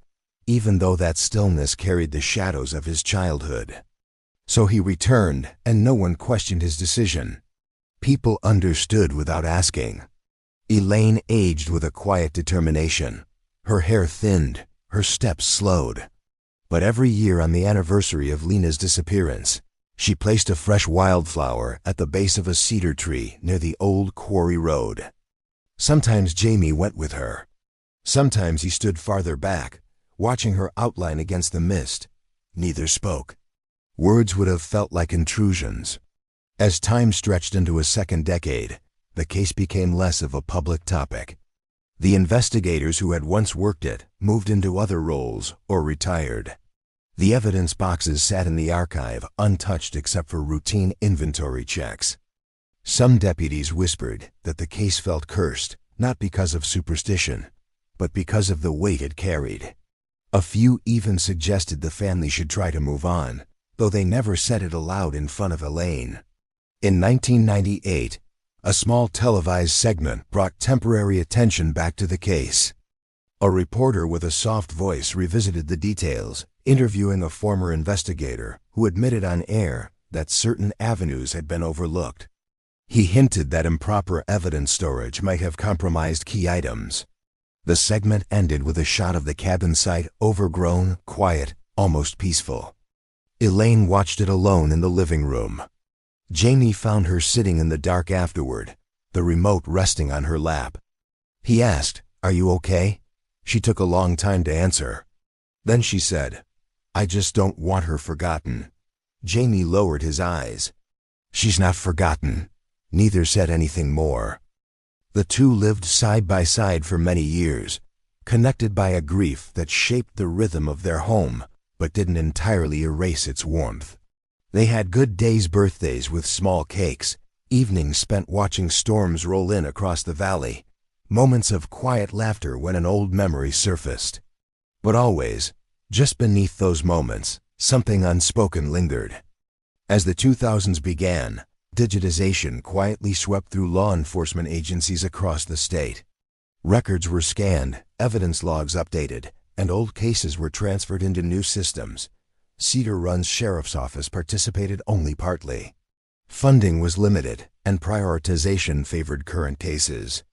even though that stillness carried the shadows of his childhood. So he returned, and no one questioned his decision. People understood without asking. Elaine aged with a quiet determination. Her hair thinned, her steps slowed. But every year on the anniversary of Lena's disappearance, she placed a fresh wildflower at the base of a cedar tree near the old quarry road. Sometimes Jamie went with her. Sometimes he stood farther back, watching her outline against the mist. Neither spoke. Words would have felt like intrusions. As time stretched into a second decade, the case became less of a public topic. The investigators who had once worked it moved into other roles or retired. The evidence boxes sat in the archive, untouched except for routine inventory checks. Some deputies whispered that the case felt cursed, not because of superstition, but because of the weight it carried. A few even suggested the family should try to move on, though they never said it aloud in front of Elaine. In 1998, a small televised segment brought temporary attention back to the case. A reporter with a soft voice revisited the details, interviewing a former investigator who admitted on air that certain avenues had been overlooked. He hinted that improper evidence storage might have compromised key items. The segment ended with a shot of the cabin site, overgrown, quiet, almost peaceful. Elaine watched it alone in the living room. Jamie found her sitting in the dark afterward, the remote resting on her lap. He asked, "Are you okay?" She took a long time to answer. Then she said, "I just don't want her forgotten." Jamie lowered his eyes. "She's not forgotten." Neither said anything more. The two lived side by side for many years, connected by a grief that shaped the rhythm of their home, but didn't entirely erase its warmth. They had good days, birthdays with small cakes, evenings spent watching storms roll in across the valley, moments of quiet laughter when an old memory surfaced. But always, just beneath those moments, something unspoken lingered. As the 2000s began, digitization quietly swept through law enforcement agencies across the state. Records were scanned, evidence logs updated, and old cases were transferred into new systems. Cedar Run's sheriff's office participated only partly. Funding was limited, and prioritization favored current cases.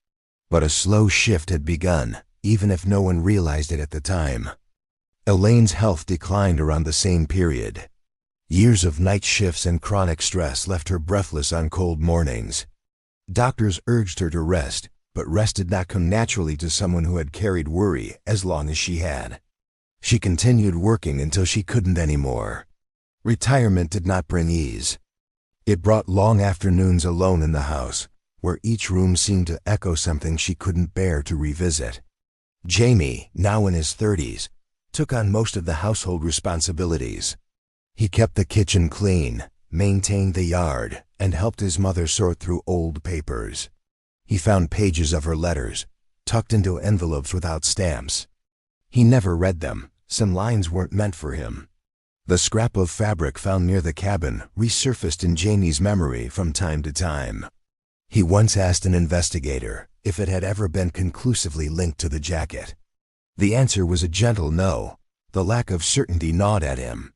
But a slow shift had begun, even if no one realized it at the time. Elaine's health declined around the same period. Years of night shifts and chronic stress left her breathless on cold mornings. Doctors urged her to rest, but rest did not come naturally to someone who had carried worry as long as she had. She continued working until she couldn't anymore. Retirement did not bring ease. It brought long afternoons alone in the house, where each room seemed to echo something she couldn't bear to revisit. Jamie, now in his 30s, took on most of the household responsibilities. He kept the kitchen clean, maintained the yard, and helped his mother sort through old papers. He found pages of her letters, tucked into envelopes without stamps. He never read them. Some lines weren't meant for him. The scrap of fabric found near the cabin resurfaced in Jamie's memory from time to time. He once asked an investigator if it had ever been conclusively linked to the jacket. The answer was a gentle no. The lack of certainty gnawed at him.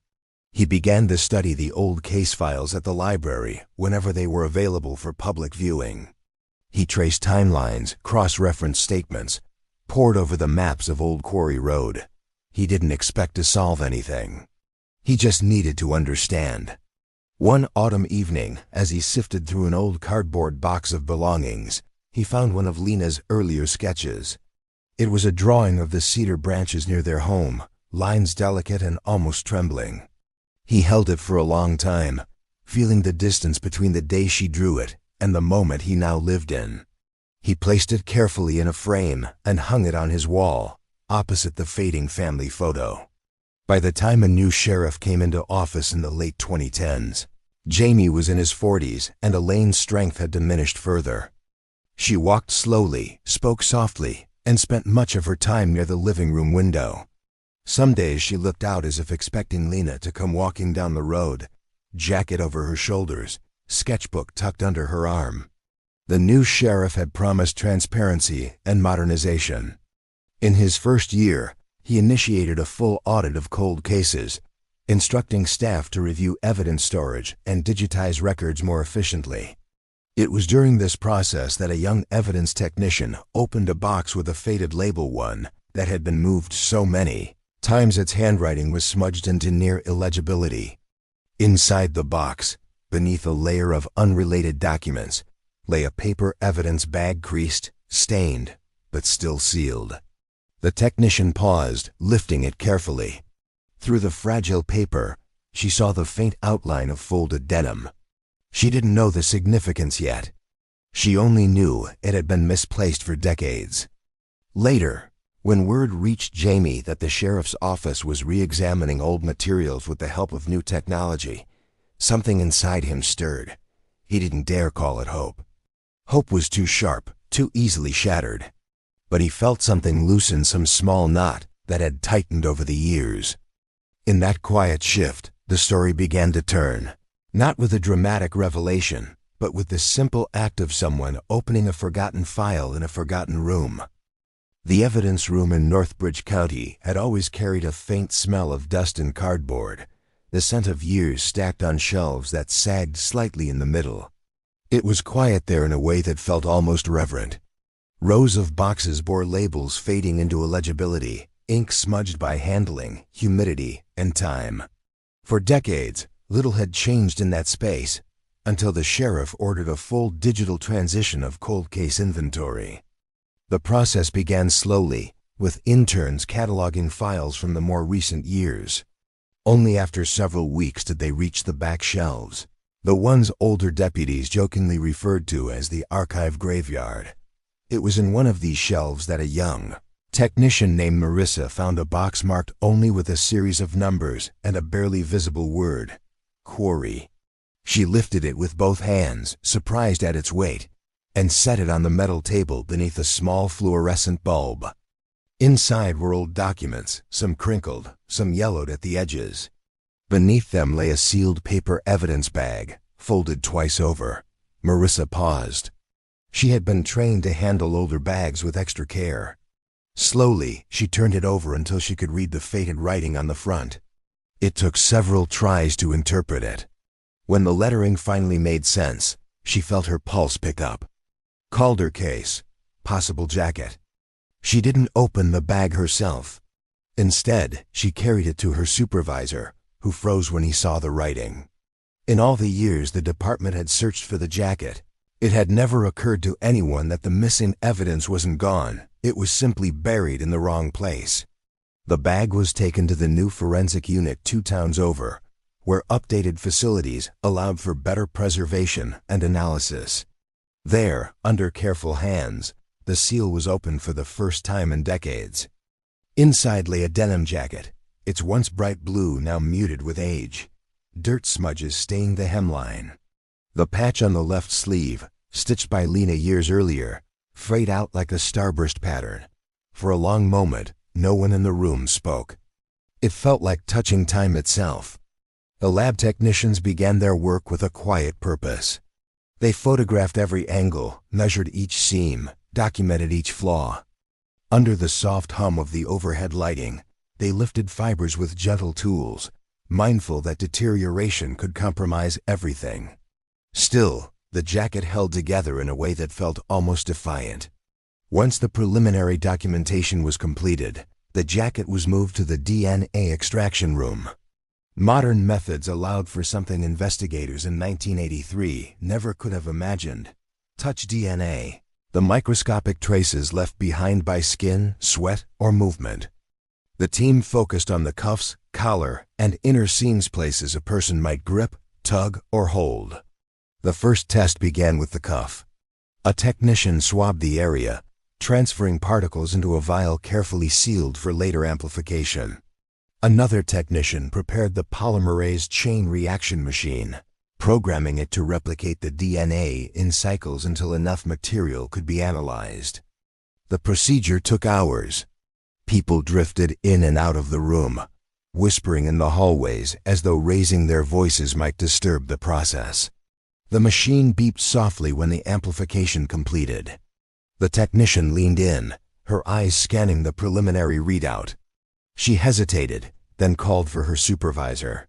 He began to study the old case files at the library whenever they were available for public viewing. He traced timelines, cross-referenced statements, pored over the maps of Old Quarry Road. He didn't expect to solve anything. He just needed to understand. One autumn evening, as he sifted through an old cardboard box of belongings, he found one of Lena's earlier sketches. It was a drawing of the cedar branches near their home, lines delicate and almost trembling. He held it for a long time, feeling the distance between the day she drew it and the moment he now lived in. He placed it carefully in a frame and hung it on his wall, opposite the fading family photo. By the time a new sheriff came into office in the late 2010s, Jamie was in his 40s and Elaine's strength had diminished further. She walked slowly, spoke softly, and spent much of her time near the living room window. Some days she looked out as if expecting Lena to come walking down the road, jacket over her shoulders, sketchbook tucked under her arm. The new sheriff had promised transparency and modernization. In his first year, he initiated a full audit of cold cases, instructing staff to review evidence storage and digitize records more efficiently. It was during this process that a young evidence technician opened a box with a faded label, one that had been moved so many times its handwriting was smudged into near illegibility. Inside the box, beneath a layer of unrelated documents, lay a paper evidence bag, creased, stained, but still sealed. The technician paused, lifting it carefully. Through the fragile paper, she saw the faint outline of folded denim. She didn't know the significance yet. She only knew it had been misplaced for decades. Later, when word reached Jamie that the sheriff's office was re-examining old materials with the help of new technology, something inside him stirred. He didn't dare call it hope. Hope was too sharp, too easily shattered. But he felt something loosen some small knot that had tightened over the years. In that quiet shift, the story began to turn, not with a dramatic revelation, but with the simple act of someone opening a forgotten file in a forgotten room. The evidence room in Northbridge County had always carried a faint smell of dust and cardboard, the scent of years stacked on shelves that sagged slightly in the middle. It was quiet there in a way that felt almost reverent. Rows of boxes bore labels fading into illegibility, ink smudged by handling, humidity, and time. For decades, little had changed in that space, until the sheriff ordered a full digital transition of cold case inventory. The process began slowly, with interns cataloging files from the more recent years. Only after several weeks did they reach the back shelves, the ones older deputies jokingly referred to as the archive graveyard. It was in one of these shelves that a young technician named Marissa found a box marked only with a series of numbers and a barely visible word, quarry. She lifted it with both hands, surprised at its weight, and set it on the metal table beneath a small fluorescent bulb. Inside were old documents, some crinkled, some yellowed at the edges. Beneath them lay a sealed paper evidence bag, folded twice over. Marissa paused. She had been trained to handle older bags with extra care. Slowly, she turned it over until she could read the faded writing on the front. It took several tries to interpret it. When the lettering finally made sense, she felt her pulse pick up. Calder case, possible jacket. She didn't open the bag herself. Instead, she carried it to her supervisor, who froze when he saw the writing. In all the years the department had searched for the jacket, it had never occurred to anyone that the missing evidence wasn't gone, it was simply buried in the wrong place. The bag was taken to the new forensic unit 2 towns over, where updated facilities allowed for better preservation and analysis. There, under careful hands, the seal was opened for the first time in decades. Inside lay a denim jacket, its once bright blue now muted with age. Dirt smudges stained the hemline. The patch on the left sleeve, stitched by Lena years earlier, frayed out like a starburst pattern. For a long moment, no one in the room spoke. It felt like touching time itself. The lab technicians began their work with a quiet purpose. They photographed every angle, measured each seam, documented each flaw. Under the soft hum of the overhead lighting, they lifted fibers with gentle tools, mindful that deterioration could compromise everything. Still, the jacket held together in a way that felt almost defiant. Once the preliminary documentation was completed, the jacket was moved to the DNA extraction room. Modern methods allowed for something investigators in 1983 never could have imagined: touch DNA, the microscopic traces left behind by skin, sweat, or movement. The team focused on the cuffs, collar, and inner seams, places a person might grip, tug, or hold. The first test began with the cuff. A technician swabbed the area, transferring particles into a vial carefully sealed for later amplification. Another technician prepared the polymerase chain reaction machine, programming it to replicate the DNA in cycles until enough material could be analyzed. The procedure took hours. People drifted in and out of the room, whispering in the hallways as though raising their voices might disturb the process. The machine beeped softly when the amplification completed. The technician leaned in, her eyes scanning the preliminary readout. She hesitated, then called for her supervisor.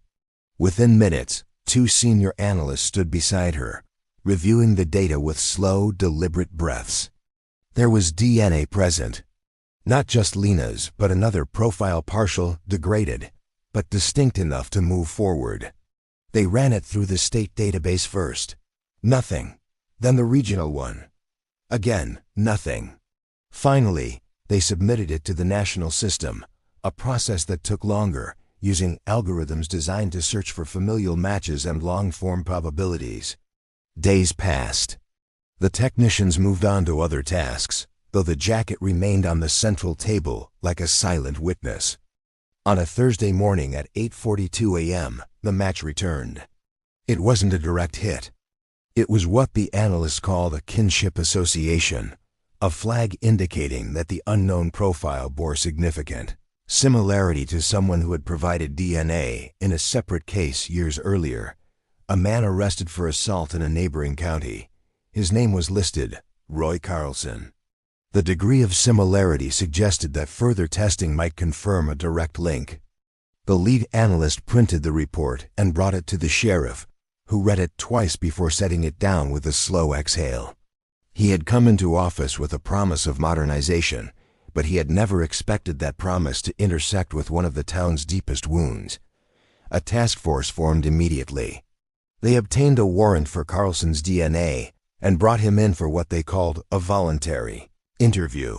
Within minutes, 2 senior analysts stood beside her, reviewing the data with slow, deliberate breaths. There was DNA present. Not just Lena's, but another profile, partial, degraded, but distinct enough to move forward. They ran it through the state database first. Nothing. Then the regional one. Again, nothing. Finally, they submitted it to the national system, a process that took longer, using algorithms designed to search for familial matches and long-form probabilities. Days passed. The technicians moved on to other tasks, though the jacket remained on the central table like a silent witness. On a Thursday morning at 8:42 a.m., the match returned. It wasn't a direct hit. It was what the analysts called a kinship association, a flag indicating that the unknown profile bore significant similarity to someone who had provided DNA in a separate case years earlier, a man arrested for assault in a neighboring county. His name was listed, Roy Carlson. The degree of similarity suggested that further testing might confirm a direct link. The lead analyst printed the report and brought it to the sheriff, who read it twice before setting it down with a slow exhale. He had come into office with a promise of modernization, but he had never expected that promise to intersect with one of the town's deepest wounds. A task force formed immediately. They obtained a warrant for Carlson's DNA and brought him in for what they called a voluntary interview.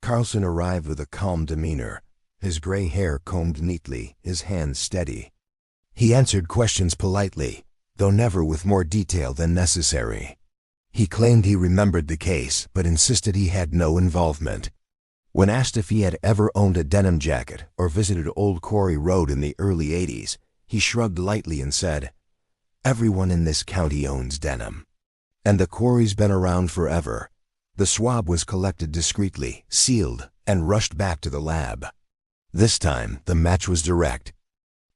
Carlson arrived with a calm demeanor, his gray hair combed neatly, his hands steady. He answered questions politely, though never with more detail than necessary. He claimed he remembered the case, but insisted he had no involvement. When asked if he had ever owned a denim jacket or visited Old Quarry Road in the early '80s, he shrugged lightly and said, "Everyone in this county owns denim. And the quarry's been around forever." The swab was collected discreetly, sealed, and rushed back to the lab. This time, the match was direct.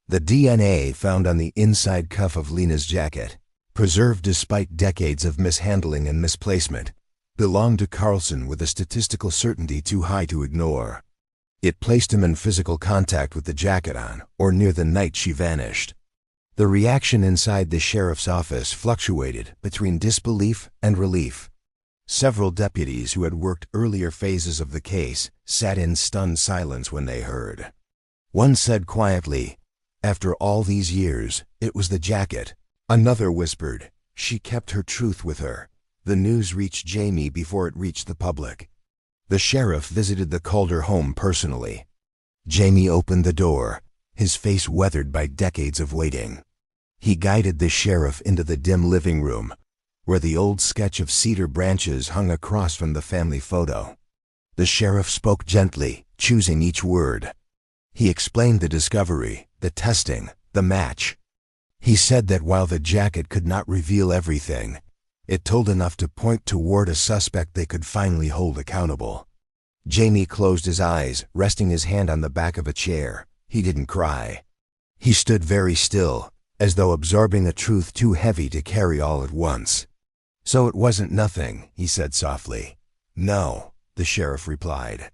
The DNA found on the inside cuff of Lena's jacket, preserved despite decades of mishandling and misplacement, belonged to Carlson with a statistical certainty too high to ignore. It placed him in physical contact with the jacket on or near the night she vanished. The reaction inside the sheriff's office fluctuated between disbelief and relief. Several deputies who had worked earlier phases of the case sat in stunned silence when they heard. One said quietly, "After all these years, it was the jacket." Another whispered, "She kept her truth with her." The news reached Jamie before it reached the public. The sheriff visited the Calder home personally. Jamie opened the door, his face weathered by decades of waiting. He guided the sheriff into the dim living room, where the old sketch of cedar branches hung across from the family photo. The sheriff spoke gently, choosing each word. He explained the discovery, the testing, the match. He said that while the jacket could not reveal everything, it told enough to point toward a suspect they could finally hold accountable. Jamie closed his eyes, resting his hand on the back of a chair. He didn't cry. He stood very still, as though absorbing a truth too heavy to carry all at once. "So it wasn't nothing," he said softly. "No," the sheriff replied.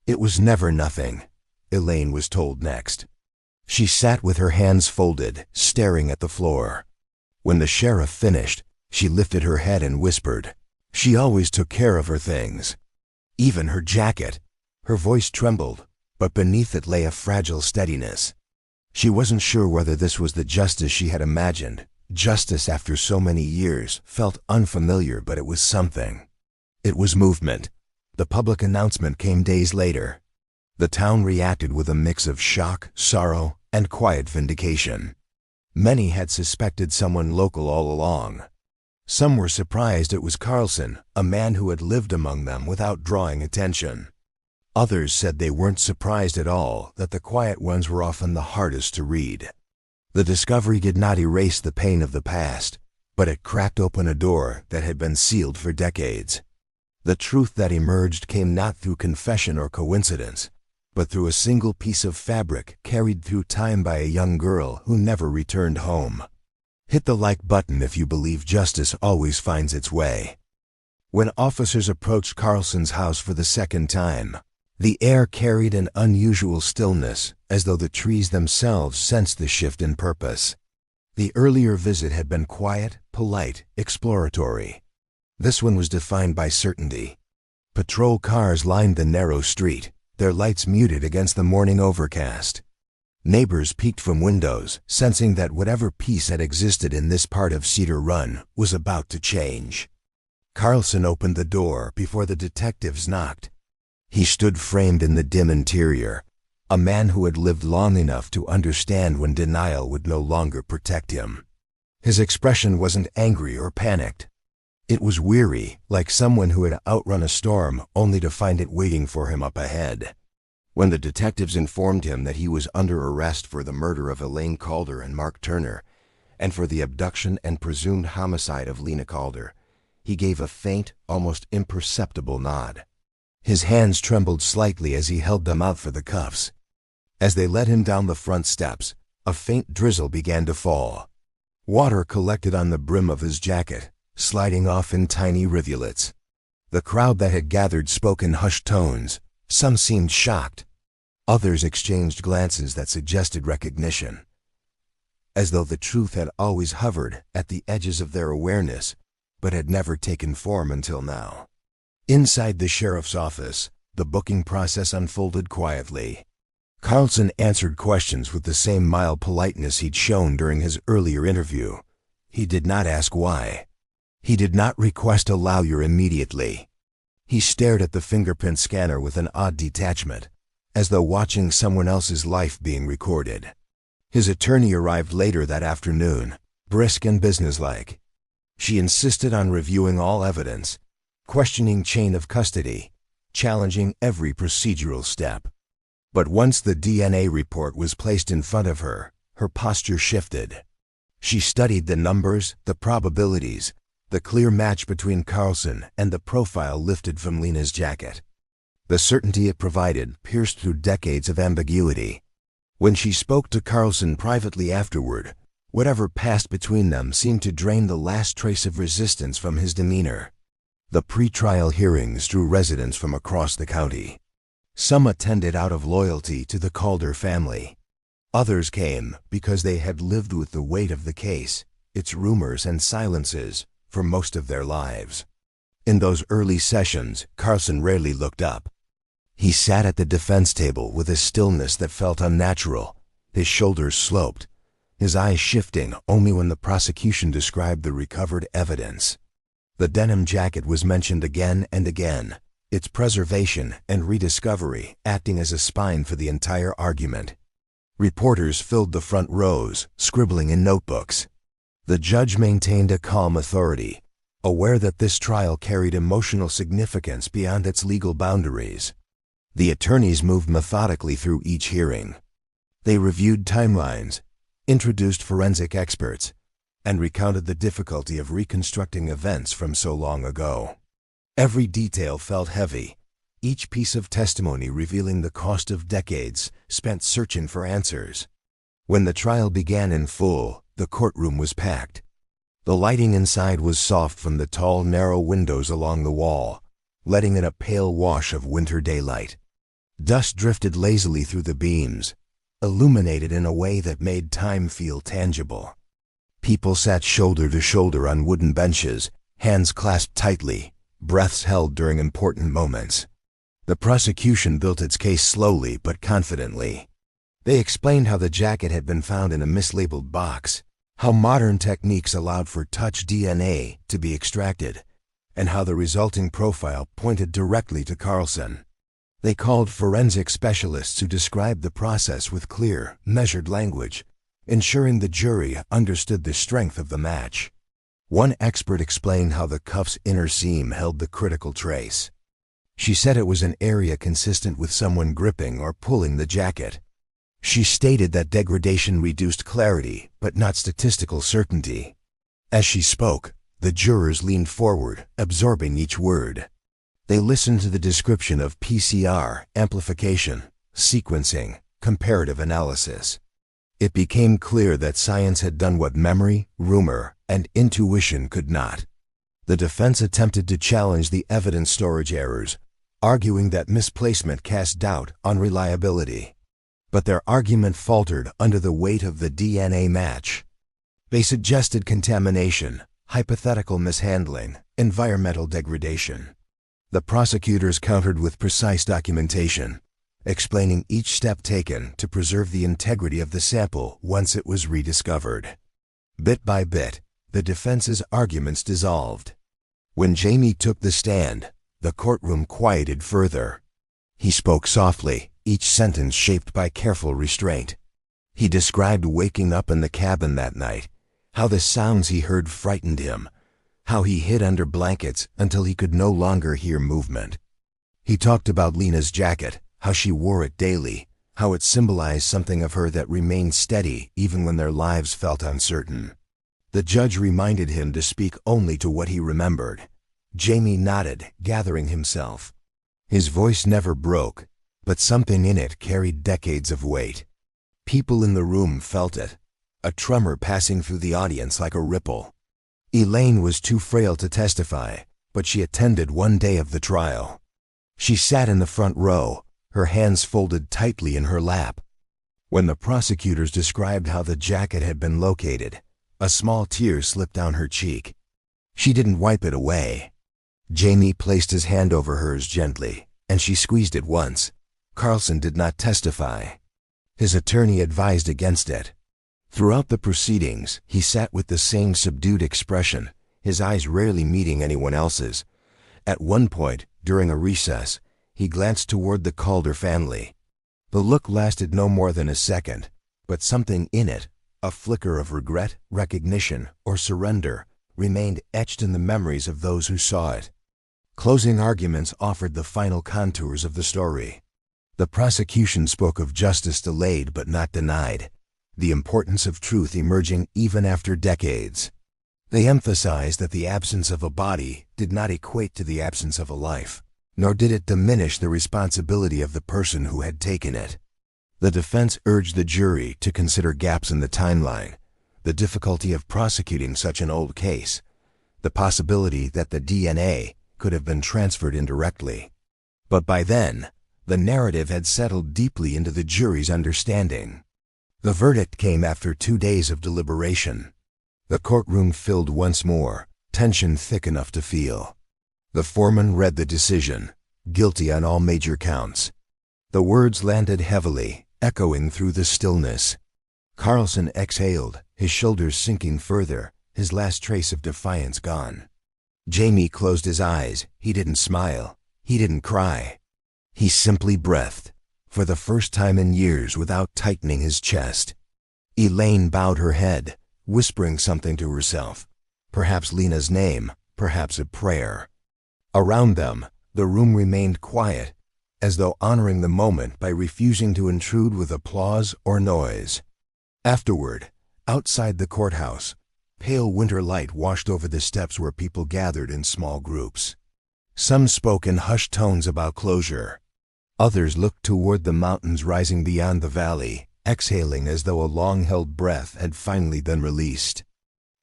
"It was never nothing," Elaine was told next. She sat with her hands folded, staring at the floor. When the sheriff finished, she lifted her head and whispered, "She always took care of her things. Even her jacket." Her voice trembled, but beneath it lay a fragile steadiness. She wasn't sure whether this was the justice she had imagined. Justice after so many years felt unfamiliar, but it was something. It was movement. The public announcement came days later. The town reacted with a mix of shock, sorrow, and quiet vindication. Many had suspected someone local all along. Some were surprised it was Carlson, a man who had lived among them without drawing attention. Others said they weren't surprised at all, that the quiet ones were often the hardest to read. The discovery did not erase the pain of the past, but it cracked open a door that had been sealed for decades. The truth that emerged came not through confession or coincidence, but through a single piece of fabric carried through time by a young girl who never returned home. Hit the like button if you believe justice always finds its way. When officers approached Carlson's house for the second time, the air carried an unusual stillness, as though the trees themselves sensed the shift in purpose. The earlier visit had been quiet, polite, exploratory. This one was defined by certainty. Patrol cars lined the narrow street, their lights muted against the morning overcast. Neighbors peeked from windows, sensing that whatever peace had existed in this part of Cedar Run was about to change. Carlson opened the door before the detectives knocked. He stood framed in the dim interior, a man who had lived long enough to understand when denial would no longer protect him. His expression wasn't angry or panicked. It was weary, like someone who had outrun a storm only to find it waiting for him up ahead. When the detectives informed him that he was under arrest for the murder of Elaine Calder and Mark Turner, and for the abduction and presumed homicide of Lena Calder, he gave a faint, almost imperceptible nod. His hands trembled slightly as he held them out for the cuffs. As they led him down the front steps, a faint drizzle began to fall. Water collected on the brim of his jacket, sliding off in tiny rivulets. The crowd that had gathered spoke in hushed tones. Some seemed shocked. Others exchanged glances that suggested recognition, as though the truth had always hovered at the edges of their awareness, but had never taken form until now. Inside the sheriff's office, the booking process unfolded quietly. Carlson answered questions with the same mild politeness he'd shown during his earlier interview. He did not ask why. He did not request a lawyer immediately. He stared at the fingerprint scanner with an odd detachment, as though watching someone else's life being recorded. His attorney arrived later that afternoon, brisk and businesslike. She insisted on reviewing all evidence, questioning chain of custody, challenging every procedural step. But once the DNA report was placed in front of her, her posture shifted. She studied the numbers, the probabilities, the clear match between Carlson and the profile lifted from Lena's jacket. The certainty it provided pierced through decades of ambiguity. When she spoke to Carlson privately afterward, whatever passed between them seemed to drain the last trace of resistance from his demeanor. The pre-trial hearings drew residents from across the county. Some attended out of loyalty to the Calder family. Others came because they had lived with the weight of the case, its rumors and silences, for most of their lives. In those early sessions, Carlson rarely looked up. He sat at the defense table with a stillness that felt unnatural, his shoulders sloped, his eyes shifting only when the prosecution described the recovered evidence. The denim jacket was mentioned again and again, its preservation and rediscovery acting as a spine for the entire argument. Reporters filled the front rows, scribbling in notebooks. The judge maintained a calm authority, aware that this trial carried emotional significance beyond its legal boundaries. The attorneys moved methodically through each hearing. They reviewed timelines, introduced forensic experts, and recounted the difficulty of reconstructing events from so long ago. Every detail felt heavy, each piece of testimony revealing the cost of decades spent searching for answers. When the trial began in full, the courtroom was packed. The lighting inside was soft from the tall, narrow windows along the wall, letting in a pale wash of winter daylight. Dust drifted lazily through the beams, illuminated in a way that made time feel tangible. People sat shoulder to shoulder on wooden benches, hands clasped tightly, breaths held during important moments. The prosecution built its case slowly but confidently. They explained how the jacket had been found in a mislabeled box, how modern techniques allowed for touch DNA to be extracted, and how the resulting profile pointed directly to Carlson. They called forensic specialists who described the process with clear, measured language, ensuring the jury understood the strength of the match. One expert explained how the cuff's inner seam held the critical trace. She said it was an area consistent with someone gripping or pulling the jacket. She stated that degradation reduced clarity, but not statistical certainty. As she spoke, the jurors leaned forward, absorbing each word. They listened to the description of PCR, amplification, sequencing, comparative analysis. It became clear that science had done what memory, rumor, and intuition could not. The defense attempted to challenge the evidence storage errors, arguing that misplacement cast doubt on reliability. But their argument faltered under the weight of the DNA match. They suggested contamination, hypothetical mishandling, environmental degradation. The prosecutors countered with precise documentation, explaining each step taken to preserve the integrity of the sample once it was rediscovered. Bit by bit, the defense's arguments dissolved. When Jamie took the stand, the courtroom quieted further. He spoke softly, each sentence shaped by careful restraint. He described waking up in the cabin that night, how the sounds he heard frightened him, how he hid under blankets until he could no longer hear movement. He talked about Lena's jacket, how she wore it daily, how it symbolized something of her that remained steady even when their lives felt uncertain. The judge reminded him to speak only to what he remembered. Jamie nodded, gathering himself. His voice never broke, but something in it carried decades of weight. People in the room felt it, a tremor passing through the audience like a ripple. Elaine was too frail to testify, but she attended one day of the trial. She sat in the front row, her hands folded tightly in her lap. When the prosecutors described how the jacket had been located, a small tear slipped down her cheek. She didn't wipe it away. Jamie placed his hand over hers gently, and she squeezed it once. Carlson did not testify. His attorney advised against it. Throughout the proceedings, he sat with the same subdued expression, his eyes rarely meeting anyone else's. At one point, during a recess, he glanced toward the Calder family. The look lasted no more than a second, but something in it, a flicker of regret, recognition, or surrender, remained etched in the memories of those who saw it. Closing arguments offered the final contours of the story. The prosecution spoke of justice delayed but not denied, the importance of truth emerging even after decades. They emphasized that the absence of a body did not equate to the absence of a life, nor did it diminish the responsibility of the person who had taken it. The defense urged the jury to consider gaps in the timeline, the difficulty of prosecuting such an old case, the possibility that the DNA could have been transferred indirectly. But by then, the narrative had settled deeply into the jury's understanding. The verdict came after 2 days of deliberation. The courtroom filled once more, tension thick enough to feel. The foreman read the decision, guilty on all major counts. The words landed heavily, echoing through the stillness. Carlson exhaled, his shoulders sinking further, his last trace of defiance gone. Jamie closed his eyes. He didn't smile. He didn't cry. He simply breathed, for the first time in years without tightening his chest. Elaine bowed her head, whispering something to herself. Perhaps Lena's name, perhaps a prayer. Around them, the room remained quiet, as though honoring the moment by refusing to intrude with applause or noise. Afterward, outside the courthouse, pale winter light washed over the steps where people gathered in small groups. Some spoke in hushed tones about closure. Others looked toward the mountains rising beyond the valley, exhaling as though a long-held breath had finally been released.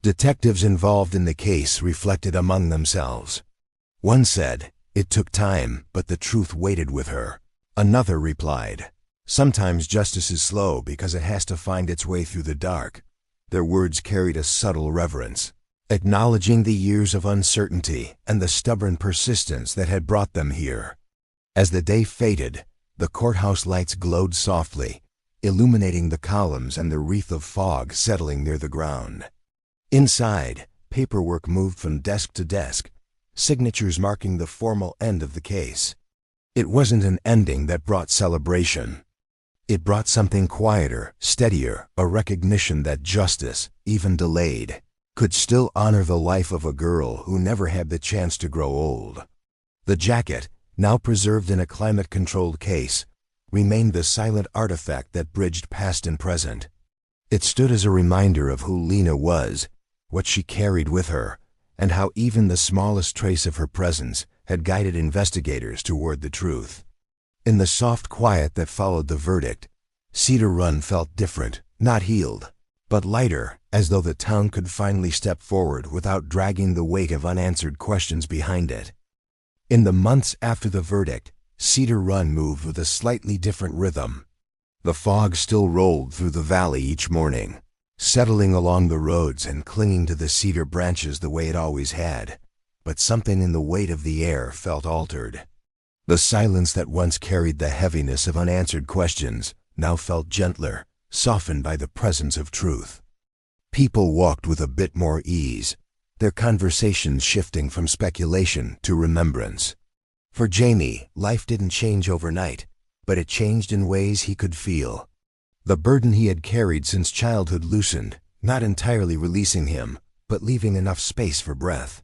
Detectives involved in the case reflected among themselves. One said, "It took time, but the truth waited with her." Another replied, "Sometimes justice is slow because it has to find its way through the dark." Their words carried a subtle reverence, acknowledging the years of uncertainty and the stubborn persistence that had brought them here. As the day faded, the courthouse lights glowed softly, illuminating the columns and the wreath of fog settling near the ground. Inside, paperwork moved from desk to desk, signatures marking the formal end of the case. It wasn't an ending that brought celebration. It brought something quieter, steadier, a recognition that justice, even delayed, could still honor the life of a girl who never had the chance to grow old. The jacket, now preserved in a climate-controlled case, remained the silent artifact that bridged past and present. It stood as a reminder of who Lena was, what she carried with her, and how even the smallest trace of her presence had guided investigators toward the truth. In the soft quiet that followed the verdict, Cedar Run felt different, not healed, but lighter, as though the town could finally step forward without dragging the weight of unanswered questions behind it. In the months after the verdict, Cedar Run moved with a slightly different rhythm. The fog still rolled through the valley each morning, settling along the roads and clinging to the cedar branches the way it always had, but something in the weight of the air felt altered. The silence that once carried the heaviness of unanswered questions now felt gentler, softened by the presence of truth. People walked with a bit more ease, their conversations shifting from speculation to remembrance. For Jamie, life didn't change overnight, but it changed in ways he could feel. The burden he had carried since childhood loosened, not entirely releasing him, but leaving enough space for breath.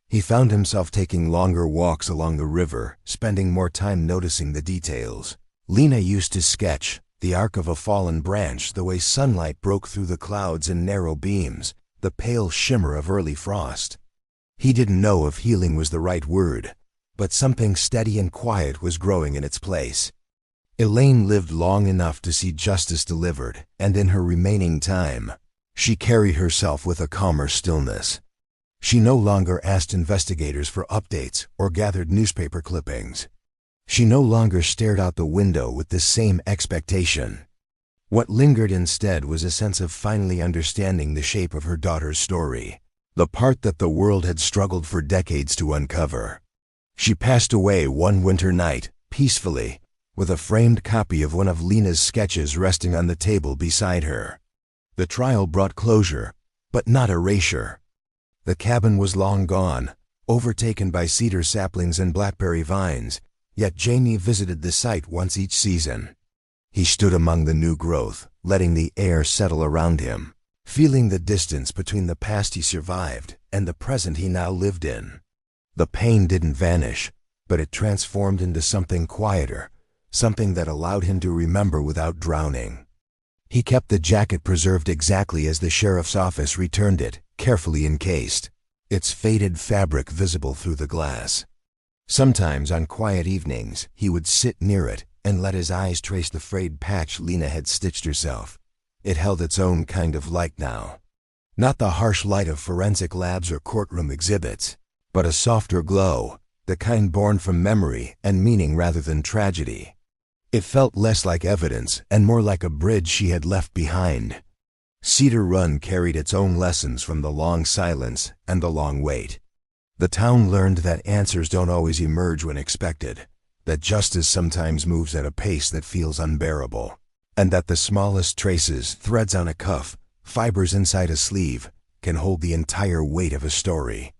He found himself taking longer walks along the river, spending more time noticing the details. Lena used to sketch the arc of a fallen branch, the way sunlight broke through the clouds in narrow beams, the pale shimmer of early frost. He didn't know if healing was the right word, but something steady and quiet was growing in its place. Elaine lived long enough to see justice delivered, and in her remaining time, she carried herself with a calmer stillness. She no longer asked investigators for updates or gathered newspaper clippings. She no longer stared out the window with the same expectation. What lingered instead was a sense of finally understanding the shape of her daughter's story, the part that the world had struggled for decades to uncover. She passed away one winter night, peacefully, with a framed copy of one of Lena's sketches resting on the table beside her. The trial brought closure, but not erasure. The cabin was long gone, overtaken by cedar saplings and blackberry vines, yet Jamie visited the site once each season. He stood among the new growth, letting the air settle around him, feeling the distance between the past he survived and the present he now lived in. The pain didn't vanish, but it transformed into something quieter, something that allowed him to remember without drowning. He kept the jacket preserved exactly as the sheriff's office returned it, carefully encased, its faded fabric visible through the glass. Sometimes on quiet evenings, he would sit near it and let his eyes trace the frayed patch Lena had stitched herself. It held its own kind of light now. Not the harsh light of forensic labs or courtroom exhibits, but a softer glow, the kind born from memory and meaning rather than tragedy. It felt less like evidence and more like a bridge she had left behind. Cedar Run carried its own lessons from the long silence and the long wait. The town learned that answers don't always emerge when expected, that justice sometimes moves at a pace that feels unbearable, and that the smallest traces, threads on a cuff, fibers inside a sleeve, can hold the entire weight of a story.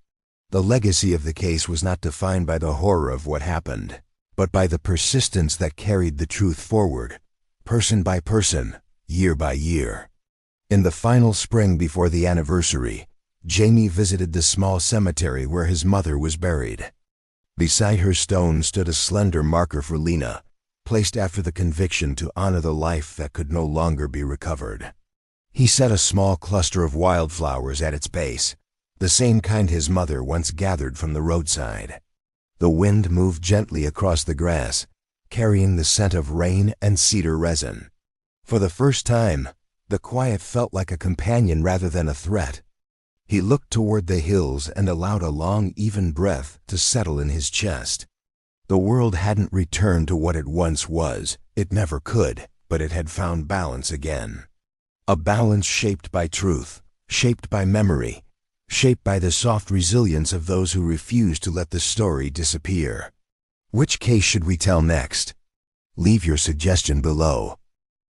The legacy of the case was not defined by the horror of what happened, but by the persistence that carried the truth forward, person by person, year by year. In the final spring before the anniversary, Jamie visited the small cemetery where his mother was buried. Beside her stone stood a slender marker for Lena, placed after the conviction to honor the life that could no longer be recovered. He set a small cluster of wildflowers at its base, the same kind his mother once gathered from the roadside. The wind moved gently across the grass, carrying the scent of rain and cedar resin. For the first time, the quiet felt like a companion rather than a threat. He looked toward the hills and allowed a long, even breath to settle in his chest. The world hadn't returned to what it once was. It never could, but it had found balance again. A balance shaped by truth, shaped by memory, shaped by the soft resilience of those who refuse to let the story disappear. Which case should we tell next? Leave your suggestion below.